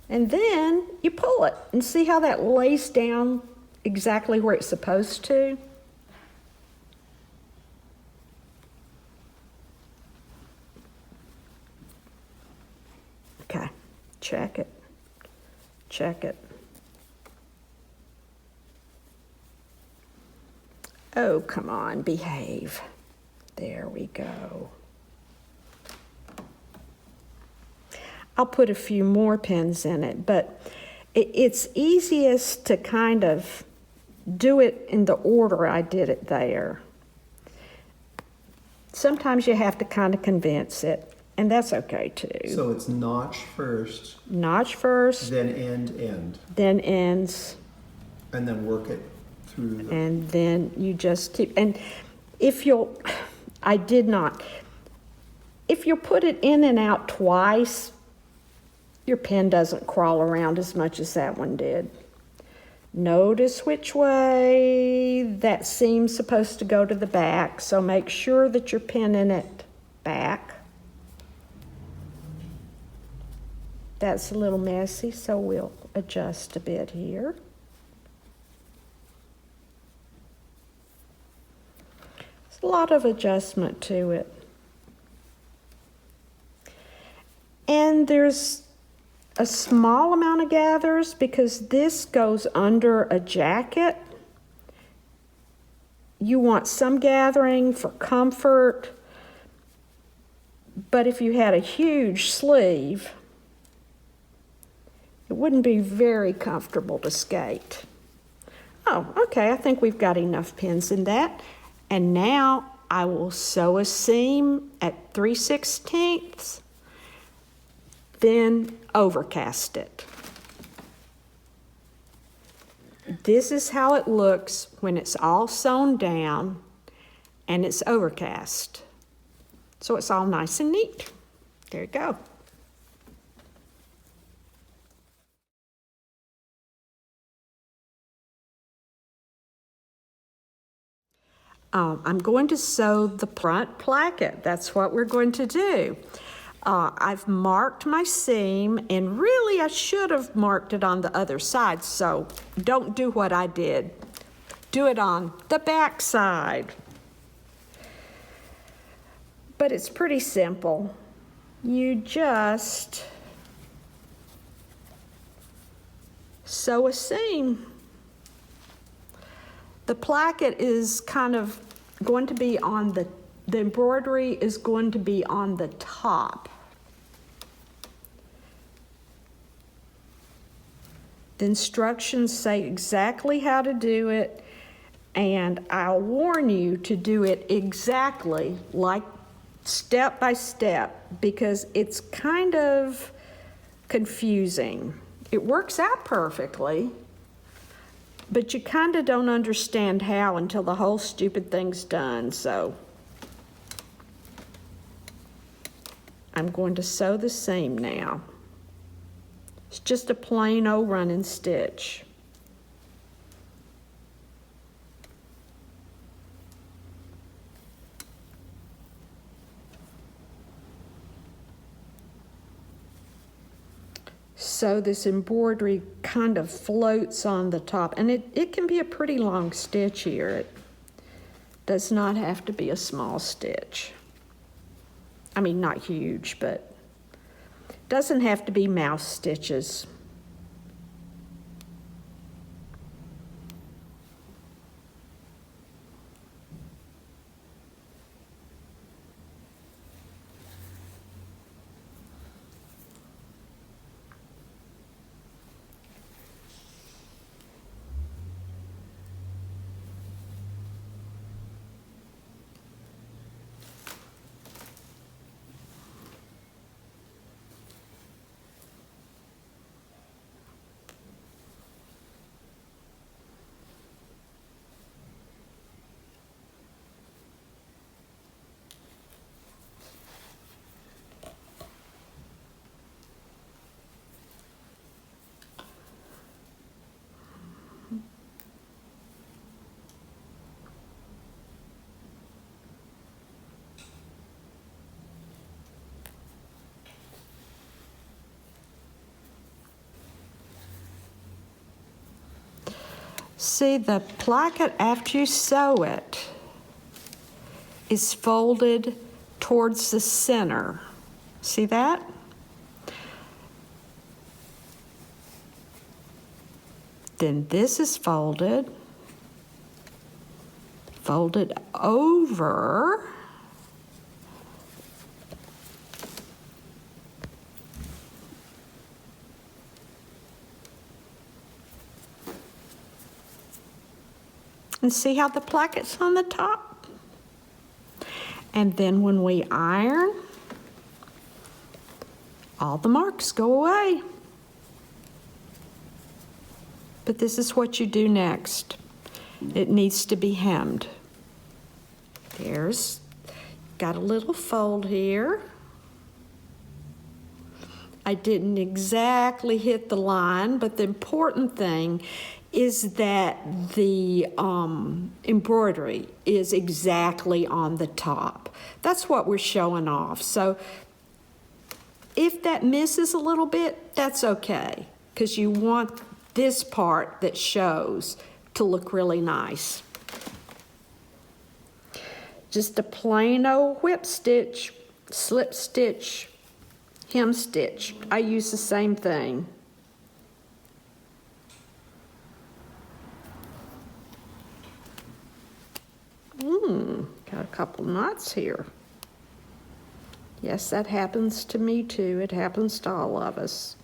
And then you pull it and see how that lays down exactly where it's supposed to. Okay, check it. Check it. Oh, come on, behave. There we go. I'll put a few more pins in it, but it's easiest to kind of do it in the order I did it there. Sometimes you have to kind of convince it, and that's okay too.
So it's notch first.
Notch first.
Then end.
Then ends.
And then work it through.
And then you just keep, and if you'll put it in and out twice, your pen doesn't crawl around as much as that one did. Notice which way that seam's supposed to go to the back, so make sure that you're pinning it back. That's a little messy, so we'll adjust a bit here. There's a lot of adjustment to it. And there's a small amount of gathers because this goes under a jacket. You want some gathering for comfort, but if you had a huge sleeve, it wouldn't be very comfortable to skate. Oh, okay, I think we've got enough pins in that. And now I will sew a seam at 3/16, then overcast it. This is how it looks when it's all sewn down and it's overcast. So it's all nice and neat. There you go. I'm going to sew the front placket. That's what we're going to do. I've marked my seam, and really I should have marked it on the other side, so don't do what I did. Do it on the back side. But it's pretty simple. You just sew a seam. The placket is kind of going to be on the embroidery is going to be on the top. The instructions say exactly how to do it, and I'll warn you to do it exactly like step by step because it's kind of confusing. It works out perfectly, but you kind of don't understand how until the whole stupid thing's done, so I'm going to sew the seam now. It's just a plain old running stitch. So this embroidery kind of floats on the top, and it can be a pretty long stitch here. It does not have to be a small stitch. I mean, not huge, but doesn't have to be mouse stitches. See, the placket, after you sew it, is folded towards the center. See that? Then this is folded over, and see how the placket's on the top? And then when we iron, all the marks go away. But this is what you do next. It needs to be hemmed. There's, got a little fold here. I didn't exactly hit the line, but the important thing is that the embroidery is exactly on the top. That's what we're showing off. So if that misses a little bit, that's okay, because you want this part that shows to look really nice. Just a plain old whip stitch, slip stitch, hem stitch. I use the same thing. Got a couple knots here. Yes, that happens to me too. It happens to all of us.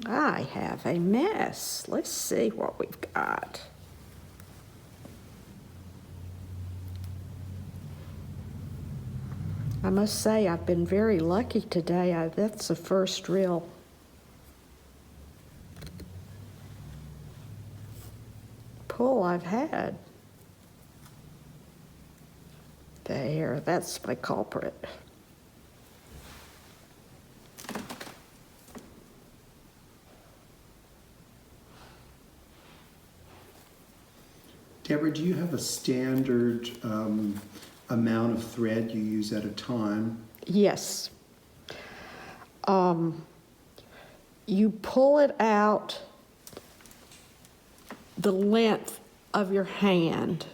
I have a mess. Let's see what we've got. I must say I've been very lucky today. That's the first real pull I've had. There, that's my culprit.
Deborah, do you have a standard amount of thread you use at a time?
Yes. You pull it out the length of your hand.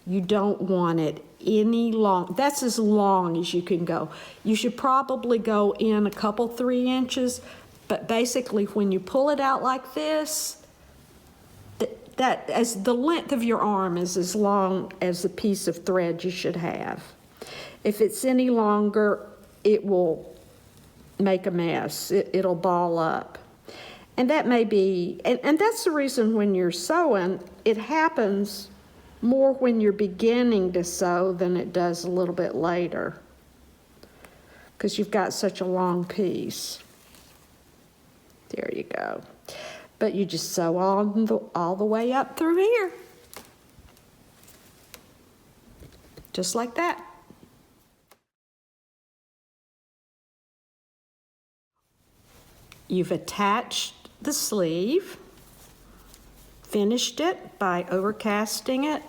You don't want it any long. That's as long as you can go. You should probably go in a couple 3 inches, but basically when you pull it out like this, that as the length of your arm is as long as the piece of thread you should have. If it's any longer, it will make a mess. It'll ball up. And that may be, and that's the reason when you're sewing, it happens more when you're beginning to sew than it does a little bit later, because you've got such a long piece. There you go. But you just sew all the way up through here. Just like that. You've attached the sleeve, finished it by overcasting it,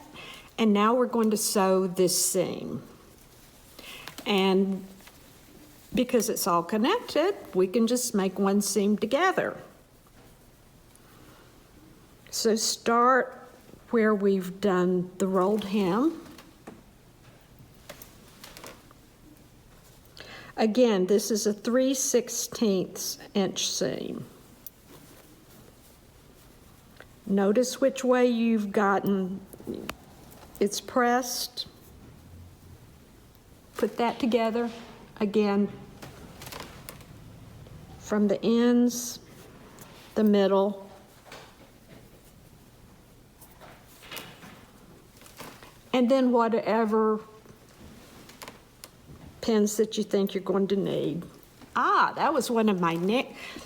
And now we're going to sew this seam. And because it's all connected, we can just make one seam together. So start where we've done the rolled hem. Again, this is a 3/16 inch seam. Notice which way you've gotten it's pressed. Put that together again from the ends, the middle, and then whatever pins that you think you're going to need. That was one of my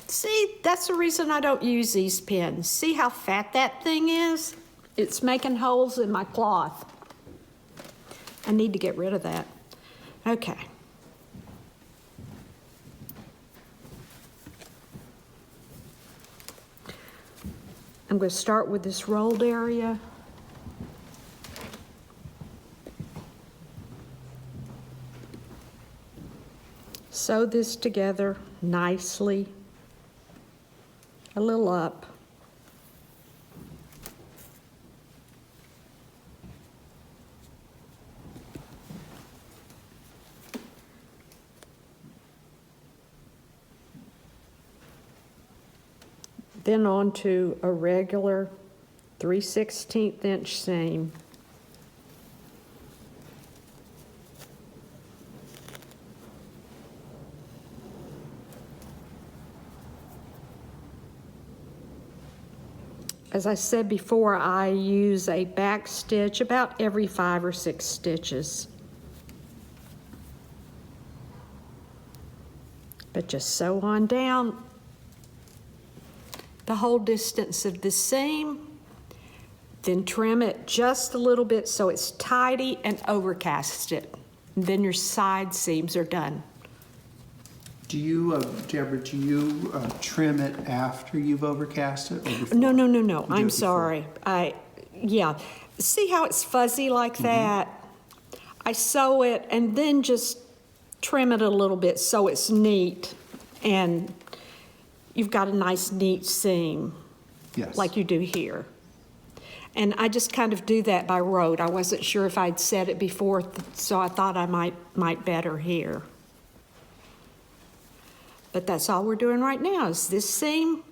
See, that's the reason I don't use these pins. See how fat that thing is? It's making holes in my cloth. I need to get rid of that. Okay. I'm going to start with this rolled area. Sew this together nicely, a little up. Then onto a regular 3/16 inch seam. As I said before, I use a back stitch about every 5 or 6 stitches. But just sew on down the whole distance of the seam, then trim it just a little bit so it's tidy and overcast it. And then your side seams are done.
Do you, Deborah, trim it after you've overcast it? Or before?
No.
You do
I'm
it
sorry. Yeah. See how it's fuzzy like that? I sew it and then just trim it a little bit so it's neat and you've got a nice neat seam.
Yes.
Like you do here. And I just kind of do that by rote. I wasn't sure if I'd said it before, so I thought I might better here. But that's all we're doing right now is this seam,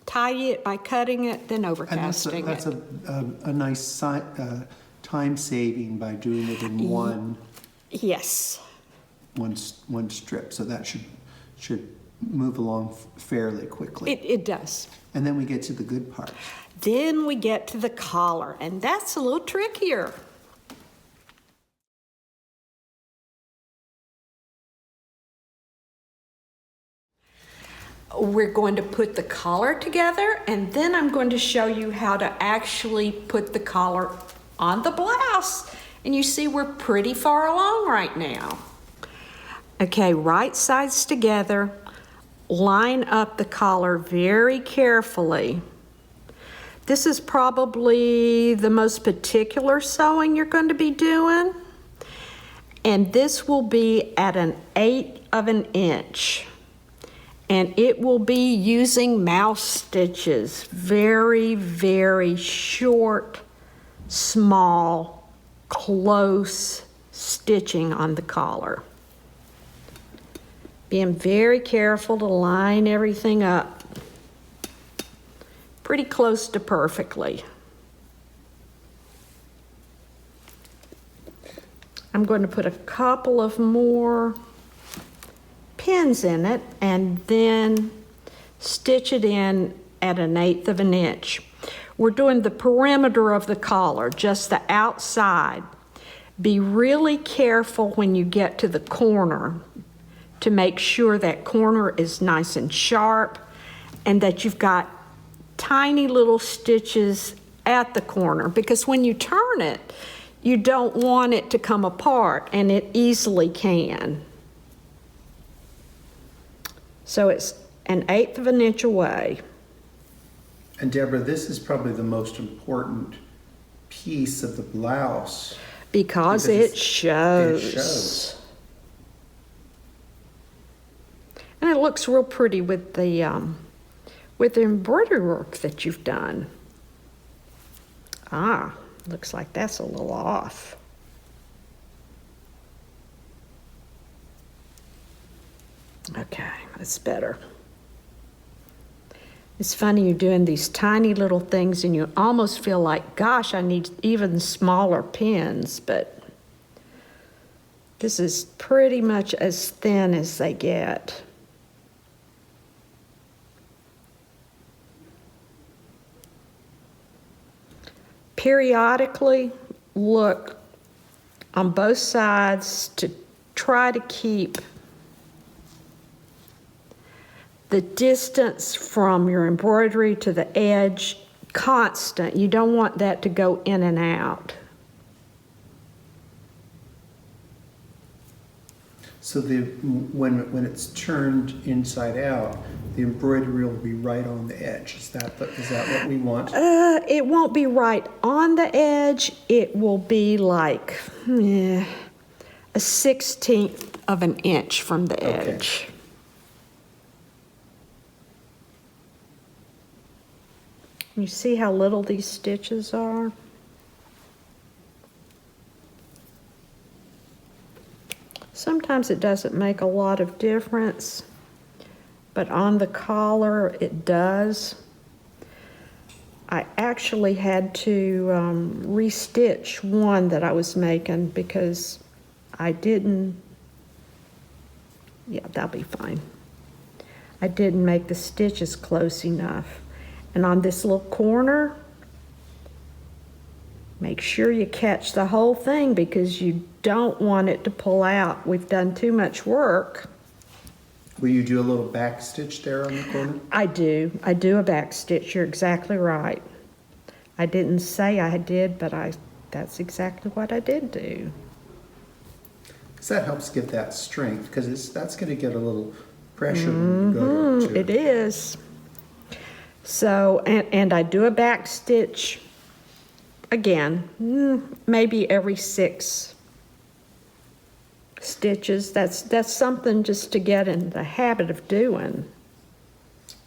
tie it by cutting it, then overcasting
and that's
it.
a nice time saving by doing it in one strip. So that should move along fairly quickly.
It does.
And then we get to the good part.
Then we get to the collar, and that's a little trickier. We're going to put the collar together, and then I'm going to show you how to actually put the collar on the blouse. And you see we're pretty far along right now. Okay, right sides together, line up the collar very carefully. This is probably the most particular sewing you're going to be doing. And this will be at 1/8 of an inch. And it will be using mouse stitches, very, very short, small, close stitching on the collar. Being very careful to line everything up pretty close to perfectly. I'm going to put a couple of more pins in it and then stitch it in at 1/8 of an inch. We're doing the perimeter of the collar, just the outside. Be really careful when you get to the corner to make sure that corner is nice and sharp and that you've got tiny little stitches at the corner, because when you turn it, you don't want it to come apart, and it easily can. So it's 1/8 of an inch away.
And Deborah, this is probably the most important piece of the blouse.
Because
Because
it shows.
It shows.
And it looks real pretty with the embroidery work that you've done. Ah, looks like that's a little off. Okay, that's better. It's funny, you're doing these tiny little things and you almost feel like, gosh, I need even smaller pins, but this is pretty much as thin as they get. Periodically look on both sides to try to keep the distance from your embroidery to the edge constant. You don't want that to go in and out.
So when it's turned inside out, the embroidery will be right on the edge. Is that what we want?
It won't be right on the edge. It will be like a 1/16 of an inch from the edge. You see how little these stitches are? Sometimes it doesn't make a lot of difference, but on the collar it does. I actually had to restitch one that I was making because I didn't, yeah, that'll be fine. I didn't make the stitches close enough. And on this little corner, make sure you catch the whole thing because you don't want it to pull out. We've done too much work.
Will you do a little back stitch there on the corner?
I do a back stitch. You're exactly right. I didn't say I did, but that's exactly what I did do.
Because that helps give that strength, because that's going to get a little pressure when you go to
It is. So, and I do a back stitch, again, maybe every 6 stitches. That's something just to get in the habit of doing.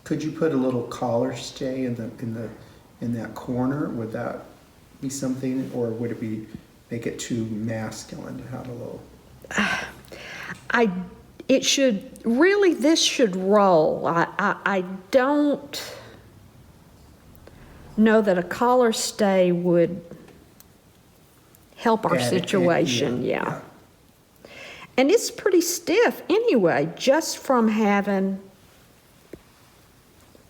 Could you put a little collar stay in that corner? Would that be something, or would it make it too masculine to have a little? This should roll. I don't know that a collar stay would help our situation. Yeah. And it's pretty stiff anyway, just from having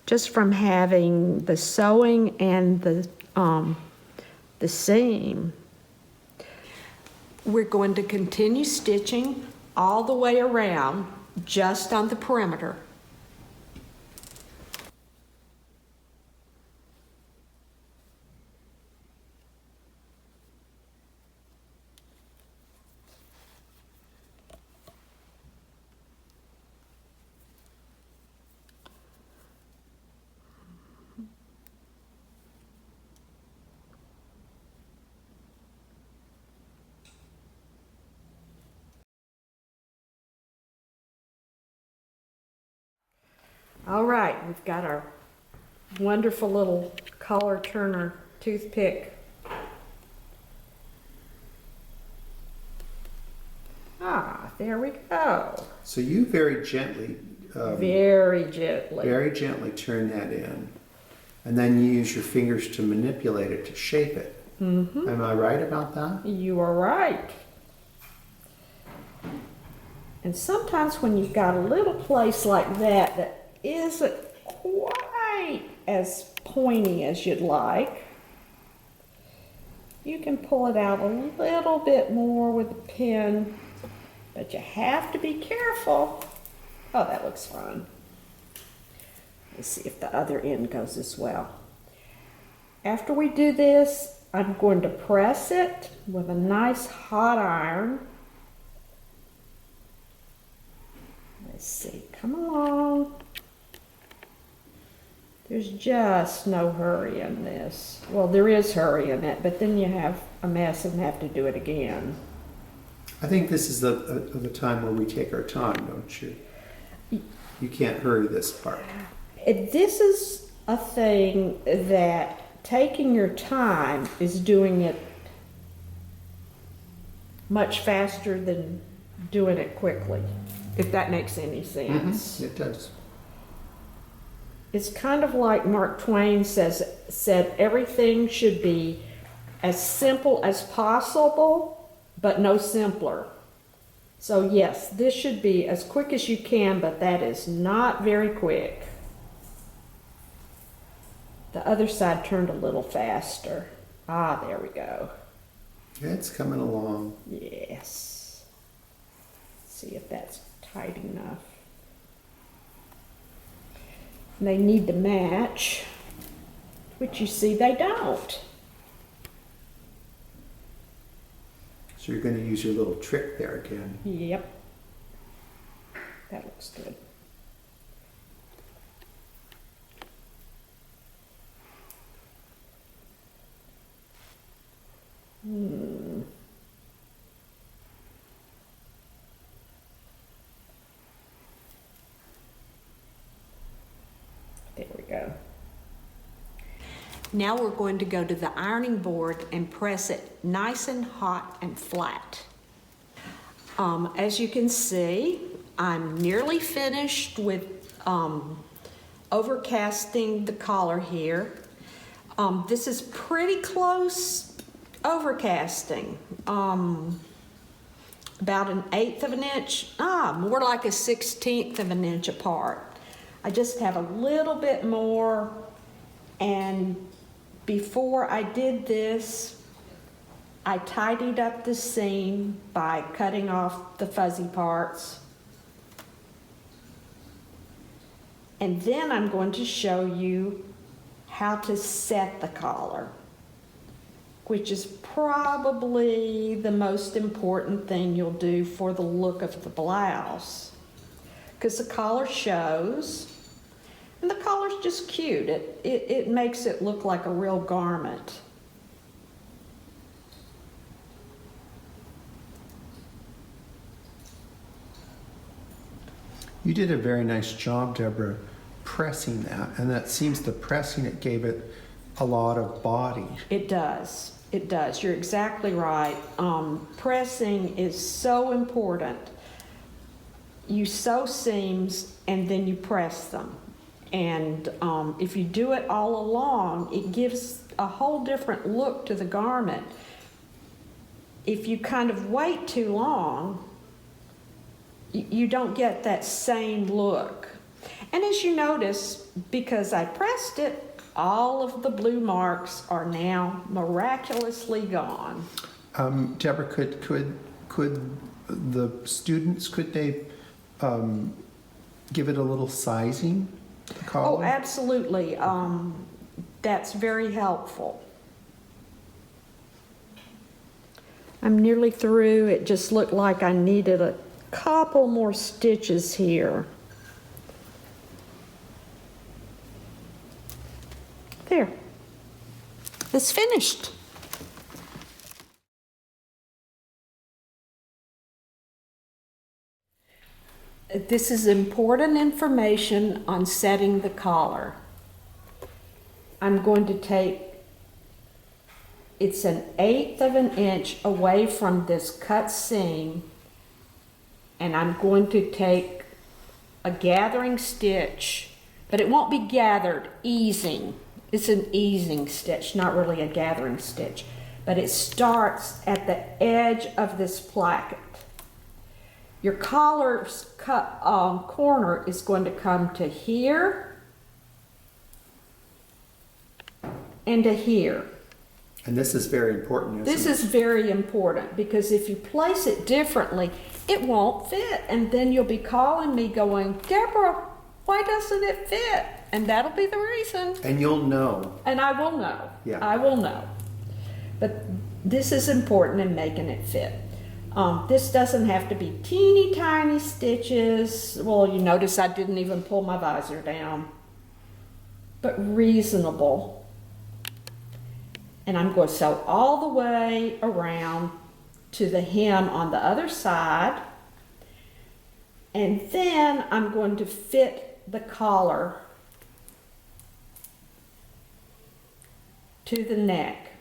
the sewing and the seam. We're going to continue stitching all the way around, just on the perimeter. All right, we've got our wonderful little collar turner toothpick. Ah, there we go. So you very gently
Very gently
turn that in, and then you use your fingers to manipulate it, to shape it. Mm-hmm. Am I right about that?
You are right. And sometimes when you've got a little place like that isn't quite as pointy as you'd like, you can pull it out a little bit more with a pin, but you have to be careful. Oh, that looks fun. Let's see if the other end goes as well. After we do this, I'm going to press it with a nice hot iron. Let's see, come along. There's just no hurry in this. Well, there is hurry in it, but then you have a mess and have to do it again.
I think this is the time where we take our time, don't you? You can't hurry this part.
This is a thing that taking your time is doing it much faster than doing it quickly, if that makes any sense.
It does.
It's kind of like Mark Twain said everything should be as simple as possible, but no simpler. So yes, this should be as quick as you can, but that is not very quick. The other side turned a little faster. Ah, there we go.
It's coming along.
Yes. See if that's tight enough. They need to match, which you see they don't.
So you're going to use your little trick there again.
Yep. That looks good. There we go. Now we're going to go to the ironing board and press it nice and hot and flat. As you can see, I'm nearly finished with overcasting the collar here. This is pretty close overcasting. About 1/8 of an inch, more like 1/16 of an inch apart. I just have a little bit more, and before I did this, I tidied up the seam by cutting off the fuzzy parts. And then I'm going to show you how to set the collar, which is probably the most important thing you'll do for the look of the blouse. Because the collar shows, and the collar's just cute. It makes it look like a real garment.
You did a very nice job, Deborah, pressing that, and that seems the pressing it gave it a lot of body.
It does. It does. You're exactly right. Pressing is so important. You sew seams and then you press them. And if you do it all along, it gives a whole different look to the garment. If you kind of wait too long, you don't get that same look. And as you notice, because I pressed it, all of the blue marks are now miraculously gone.
Deborah, could the students, could they give it a little sizing? The collar?
Oh, absolutely. That's very helpful. I'm nearly through. It just looked like I needed a couple more stitches here. There. It's finished. This is important information on setting the collar. I'm going to take, it's 1/8 of an inch away from this cut seam, and I'm going to take a gathering stitch, but it won't be gathered, easing. It's an easing stitch, not really a gathering stitch, but it starts at the edge of this placket. Your collar's corner is going to come to here and to here.
And this is very important, isn't it?
This is very important because if you place it differently, it won't fit. And then you'll be calling me going, Deborah, why doesn't it fit? And that'll be the reason.
And you'll know.
And I will know.
Yeah.
I will know. But this is important in making it fit. This doesn't have to be teeny tiny stitches. Well, you notice I didn't even pull my visor down but reasonable. And I'm going to sew all the way around to the hem on the other side. And then I'm going to fit the collar to the neck.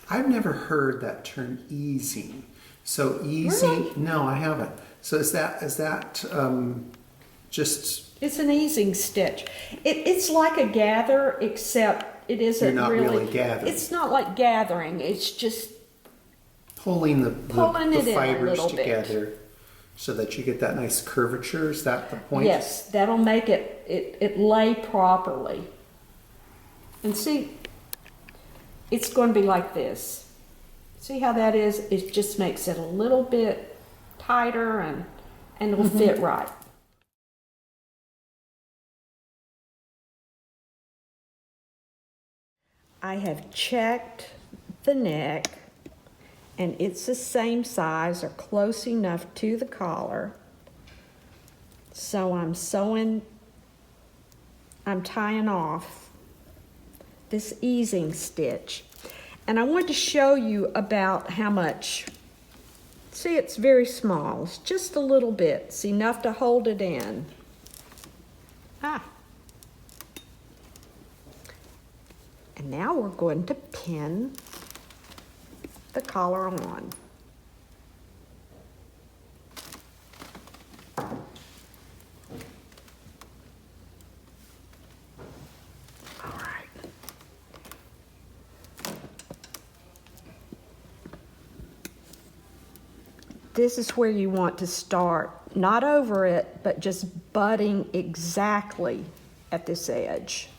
I've never heard that term easing. So easing,
Really?
no, I haven't. So is that just,
It's an easing stitch. It's like a gather, except it isn't
You're not really gathering.
It's not like gathering. It's just
pulling the
Pulling it in a
fibers
little bit.
together so that you get that nice curvature? Is that the point?
yes, that'll make it lay properly. And see, it's going to be like this. See how that is? It just makes it a little bit tighter and it'll fit right. I have checked the neck and it's the same size or close enough to the collar. So I'm tying off this easing stitch. And I want to show you about how much. See, it's very small. It's just a little bit. It's enough to hold it in. And now we're going to pin the collar on. All right. This is where you want to start, not over it, but just butting exactly at this edge.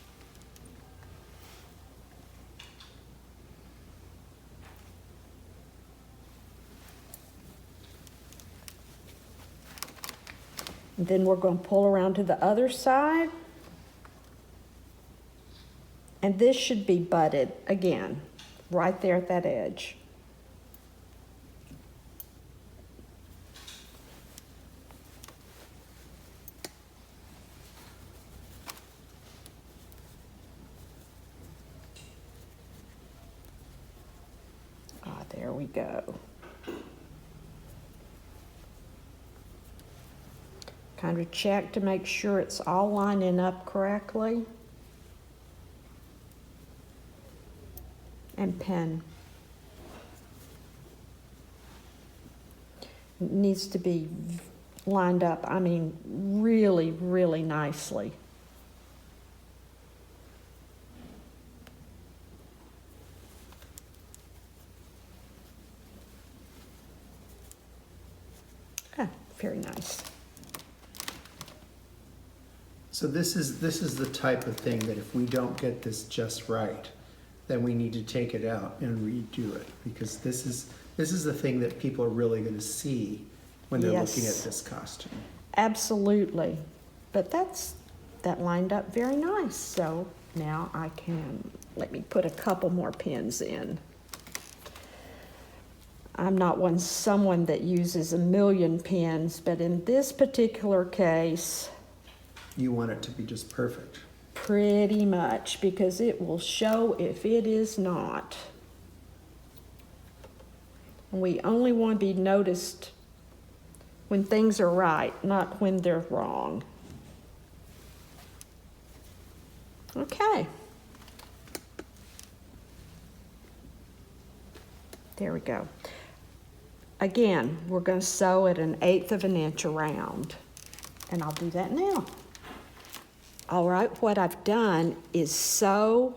And then we're going to pull around to the other side. And this should be butted again, right there at that edge. There we go. Kind of check to make sure it's all lining up correctly. And pin. It needs to be lined up, I mean, really, really nicely. Very nice.
So this is the type of thing that if we don't get this just right, then we need to take it out and redo it, because this is the thing that people are really going to see when they're
Yes.
looking at this costume.
Absolutely. But that lined up very nice. So now I can, let me put a couple more pins in. I'm not someone that uses a million pins, but in this particular case,
You want it to be just perfect.
pretty much, because it will show if it is not. And we only want to be noticed when things are right, not when they're wrong. Okay. There we go. Again, we're going to sew at 1/8 of an inch around, and I'll do that now. All right, what I've done is sew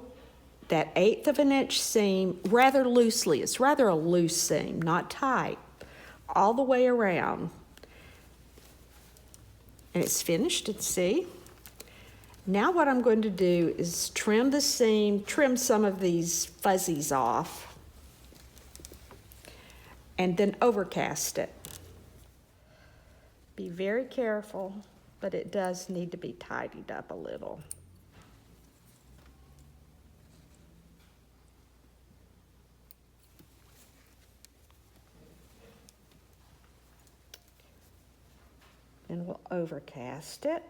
that 1/8 of an inch seam rather loosely. It's rather a loose seam, not tight, all the way around. And it's finished, and see? Now what I'm going to do is trim the seam, trim some of these fuzzies off, and then overcast it. Be very careful, but it does need to be tidied up a little. And we'll overcast it.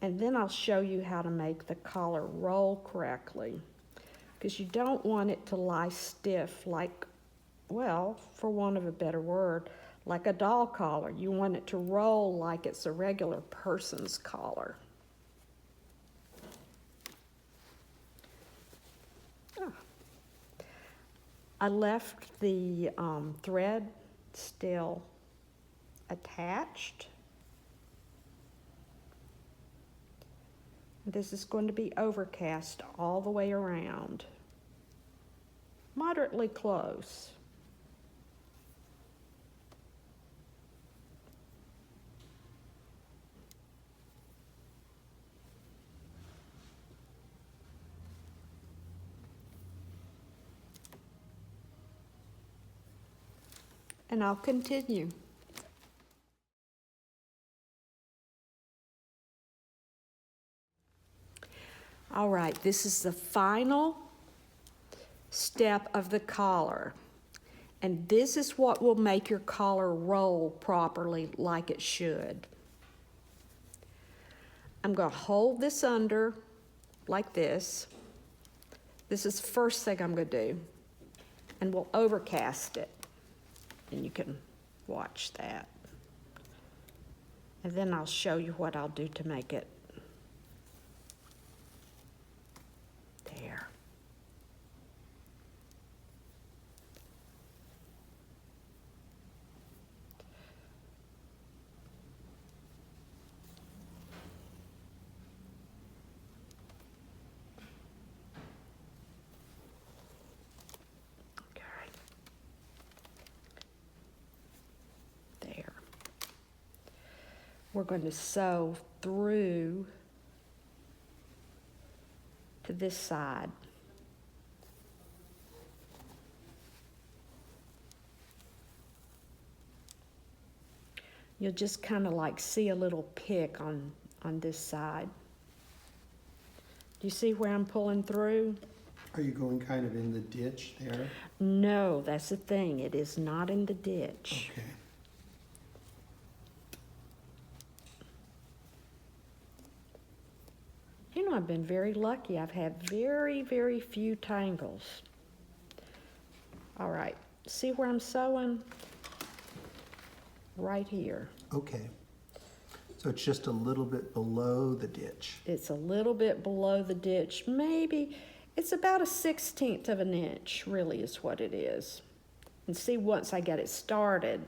And then I'll show you how to make the collar roll correctly, because you don't want it to lie stiff like, well, for want of a better word, like a doll collar. You want it to roll like it's a regular person's collar. I left the thread still attached. This is going to be overcast all the way around, moderately close. And I'll continue. All right, this is the final step of the collar. And this is what will make your collar roll properly like it should. I'm going to hold this under like this. This is the first thing I'm going to do. And we'll overcast it. And you can watch that. And then I'll show you what I'll do to make it there. There. We're going to sew through to this side. You'll just kind of like see a little pick on this side. Do you see where I'm pulling through?
Are you going kind of in the ditch there?
No, that's the thing. It is not in the ditch.
Okay.
You know, I've been very lucky. I've had very, very few tangles. All right, see where I'm sewing? Right here.
Okay. So it's just a little bit below the ditch.
It's a little bit below the ditch. Maybe it's about a 1/16 of an inch, really, is what it is. And see, once I get it started,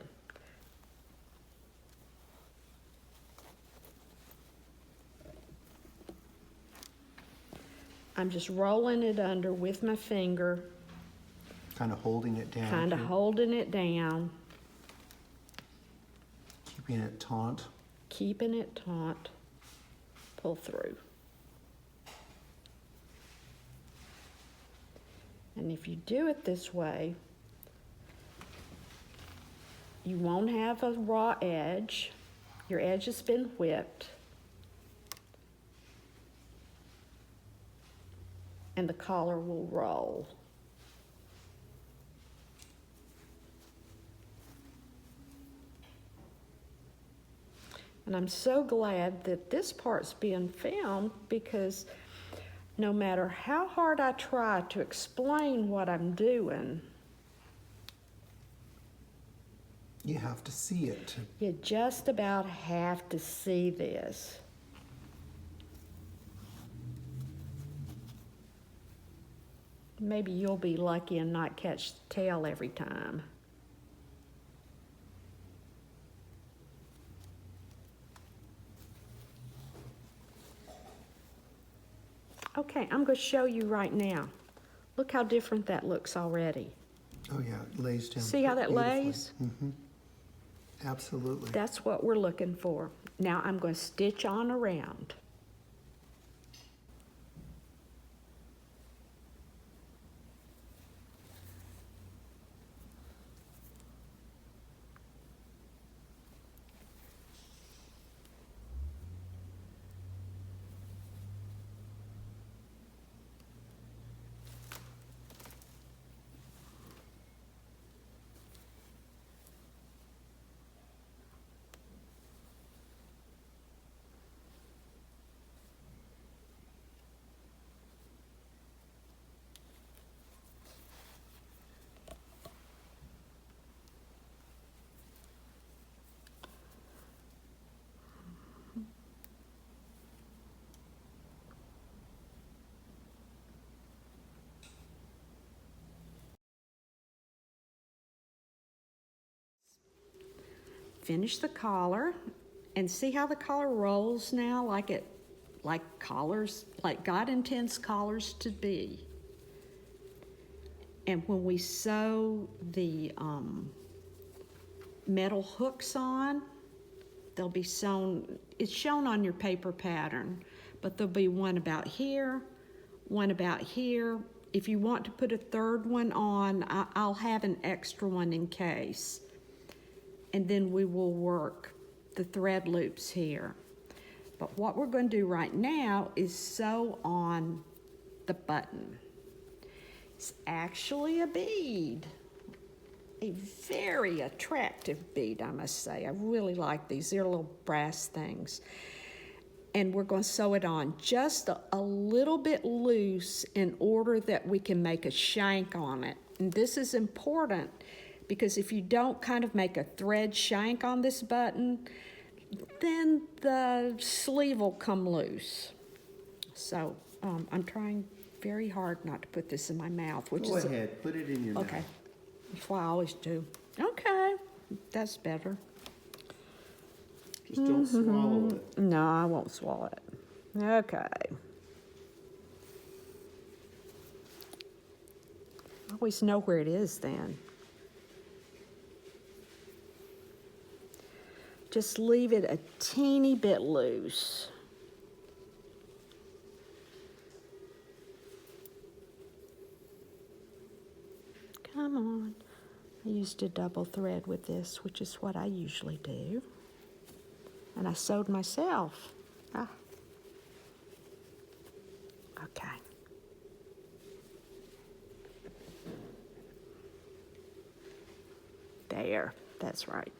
I'm just rolling it under with my finger,
Kind of holding it down.
kind of
here.
holding it down,
Keeping it taut.
keeping it taut, pull through. And if you do it this way, you won't have a raw edge. Your edge has been whipped. And the collar will roll. And I'm so glad that this part's being filmed, because no matter how hard I try to explain what I'm doing,
You have to see it.
you just about have to see this. Maybe you'll be lucky and not catch the tail every time. Okay, I'm going to show you right now. Look how different that looks already.
Oh yeah, it lays down.
See how that
beautifully.
lays?
Mm-hmm. Absolutely.
That's what we're looking for. Now I'm going to stitch on around. finish the collar, and see how the collar rolls now, like collars, like God intends collars to be. And when we sew the metal hooks on, they'll be sewn, it's shown on your paper pattern, but there'll be one about here, one about here. If you want to put a third one on, I'll have an extra one in case. And then we will work the thread loops here. But what we're going to do right now is sew on the button. It's actually a bead, a very attractive bead, I must say. I really like these. They're little brass things. And we're going to sew it on just a little bit loose in order that we can make a shank on it. And this is important because if you don't kind of make a thread shank on this button, then the sleeve will come loose. So I'm trying very hard not to put this in my mouth.
Go ahead, put it in your mouth.
Okay, that's what I always do. Okay, that's better.
Just don't swallow it.
No, I won't swallow it. Okay. I always know where it is then. Just leave it a teeny bit loose. Come on. I used a double thread with this, which is what I usually do. And I sewed myself. Okay. There, that's right.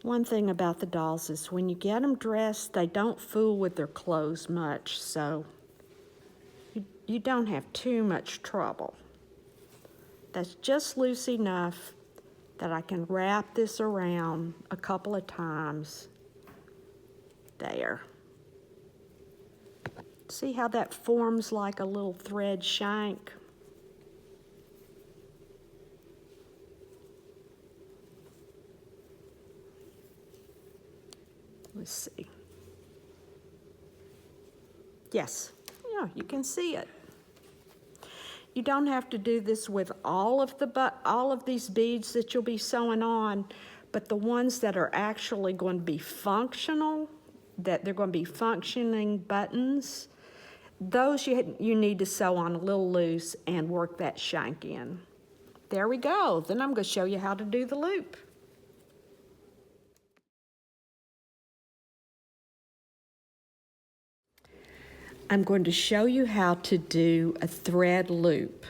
One thing about the dolls is when you get them dressed, they don't fool with their clothes much, so you don't have too much trouble. That's just loose enough that I can wrap this around a couple of times. There. See how that forms like a little thread shank? Let's see. Yes, yeah, you can see it. You don't have to do this with all of these beads that you'll be sewing on, but the ones that are actually going to be functional, that they're going to be functioning buttons, those you need to sew on a little loose and work that shank in. There we go. Then I'm going to show you how to do the loop. I'm going to show you how to do a thread loop.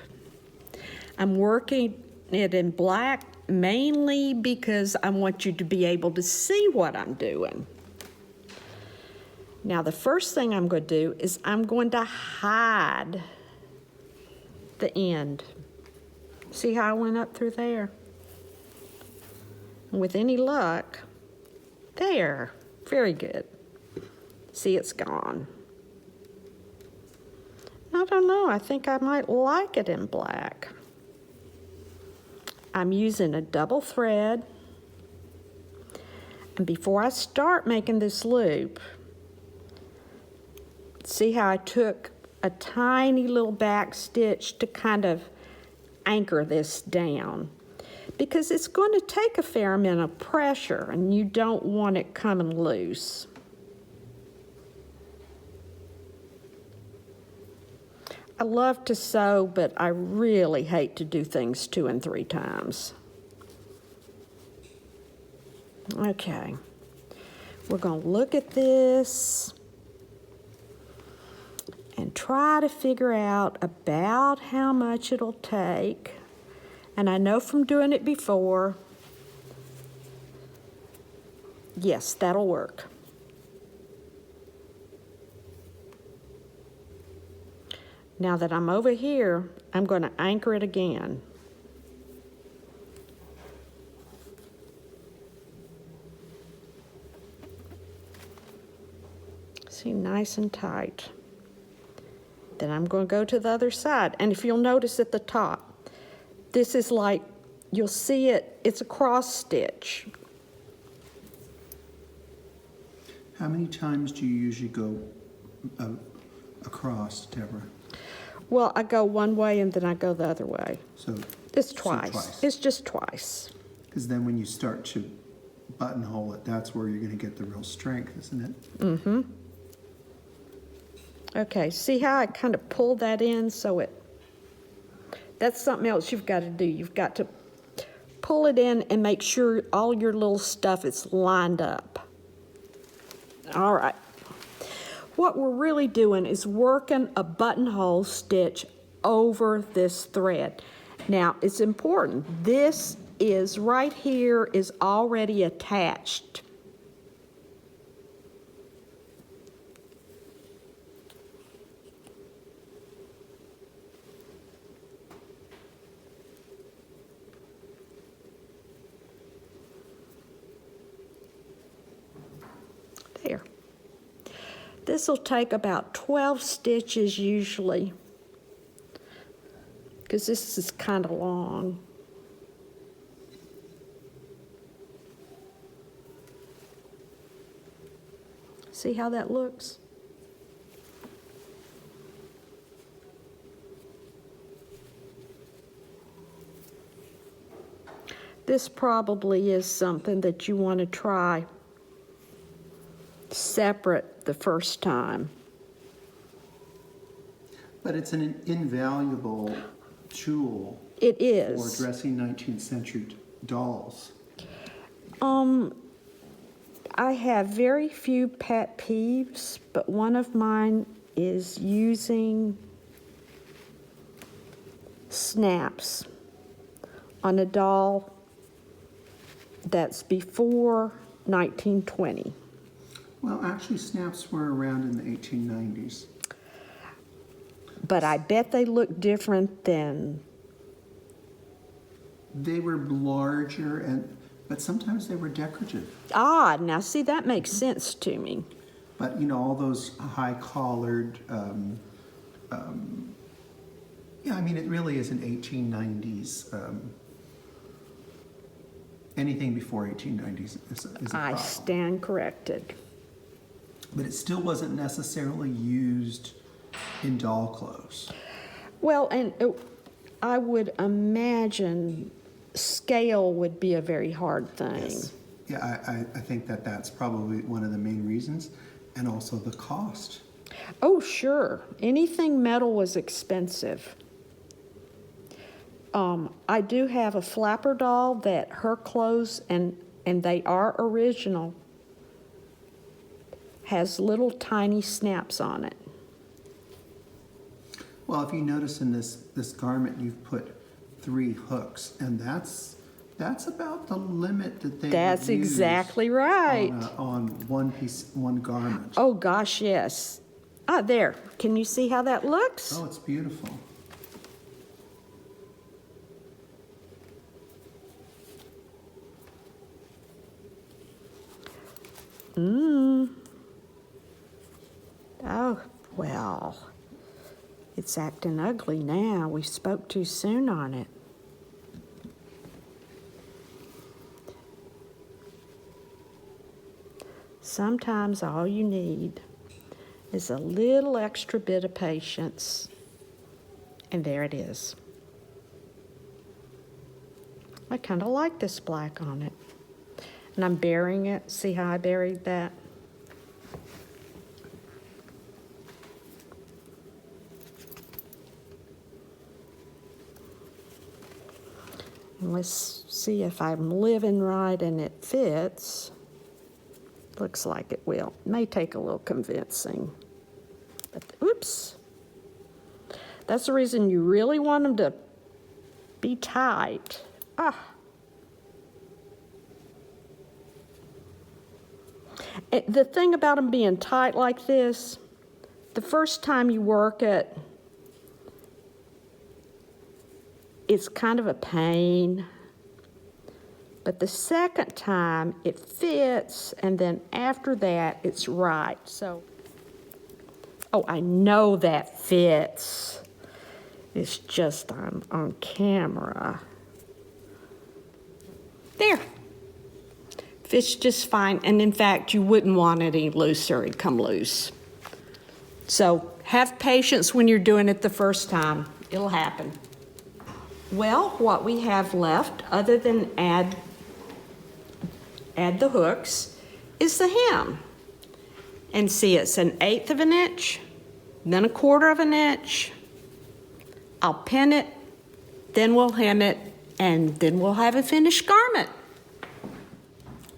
I'm working it in black mainly because I want you to be able to see what I'm doing. Now the first thing I'm going to do is I'm going to hide the end. See how I went up through there? And with any luck, there, very good. See, it's gone. I don't know, I think I might like it in black. I'm using a double thread. And before I start making this loop, see how I took a tiny little back stitch to kind of anchor this down? Because it's going to take a fair amount of pressure and you don't want it coming loose. I love to sew, but I really hate to do things 2 and 3 times. Okay, we're going to look at this and try to figure out about how much it'll take. And I know from doing it before, yes, that'll work. Now that I'm over here, I'm going to anchor it again. nice and tight. Then I'm going to go to the other side. And if you'll notice at the top, this is like, you'll see it, it's a cross stitch.
How many times do you usually go across, Deborah?
Well, I go one way and then I go the other way.
So
It's
so
twice. It's just twice.
Because then when you start to buttonhole it, that's where you're going to get the real strength, isn't it?
Mm-hmm. Okay, see how I kind of pulled that in so it, that's something else you've got to do. You've got to pull it in and make sure all your little stuff is lined up. All right. What we're really doing is working a buttonhole stitch over this thread. Now, it's important. This is right here is already attached. There. This will take about 12 stitches usually, because this is kind of long. See how that looks? This probably is something that you want to try separate the first time.
But it's an invaluable tool
It
for
is.
dressing 19th century dolls.
I have very few pet peeves, but one of mine is using snaps on a doll that's before 1920.
Well, actually, snaps were around in the 1890s.
But I bet they look different then.
They were larger, but sometimes they were decorative.
Ah, now see, that makes sense to me.
But, you know, all those high-collared, yeah, I mean, it really is an 1890s. Anything before 1890s is a problem.
I stand corrected.
But it still wasn't necessarily used in doll clothes.
Well, and I would imagine scale would be a very hard thing.
Yes. Yeah, I think that's probably one of the main reasons, and also the cost.
Oh, sure. Anything metal was expensive. I do have a flapper doll that her clothes, and they are original, has little tiny snaps on it.
Well, if you notice in this garment, you've put 3 hooks, and that's about the limit that they
That's
would use
exactly right.
on one piece, one garment.
Oh, gosh, yes. Ah, there. Can you see how that looks?
Oh, it's beautiful.
Oh, well, it's acting ugly now. We spoke too soon on it. Sometimes all you need is a little extra bit of patience, and there it is. I kind of like this black on it. And I'm burying it. See how I buried that? And let's see if I'm living right and it fits. Looks like it will. May take a little convincing. But, oops. That's the reason you really want them to be tight. Ah. The thing about them being tight like this, the first time you work it, it's kind of a pain. But the second time, it fits, and then after that, it's right. So Oh, I know that fits. It's just I'm on camera. There. Fits just fine. And in fact, you wouldn't want it any looser. It'd come loose. So have patience when you're doing it the first time. It'll happen. Well, what we have left, other than add the hooks, is the hem. And see, it's 1/8 of an inch, then 1/4 of an inch. I'll pin it, then we'll hem it, and then we'll have a finished garment.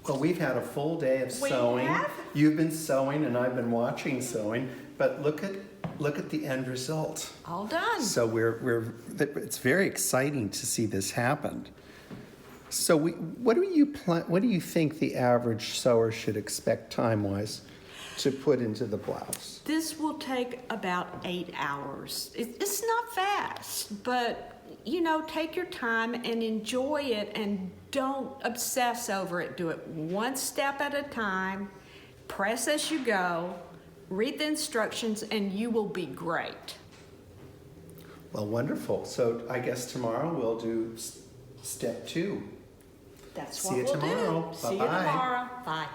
Well, we've had a full day of sewing.
have?
You've been sewing and I've been watching sewing, but look at the end result.
All done.
So it's very exciting to see this happen. So what do you think the average sewer should expect time-wise to put into the blouse?
This will take about 8 hours. It's not fast, but you know, take your time and enjoy it and don't obsess over it. Do it one step at a time, press as you go, read the instructions, and you will be great.
Well, wonderful. So I guess tomorrow we'll do step 2.
That's
See
what
you
we'll
tomorrow.
do. See you
Bye-bye.
tomorrow. Bye.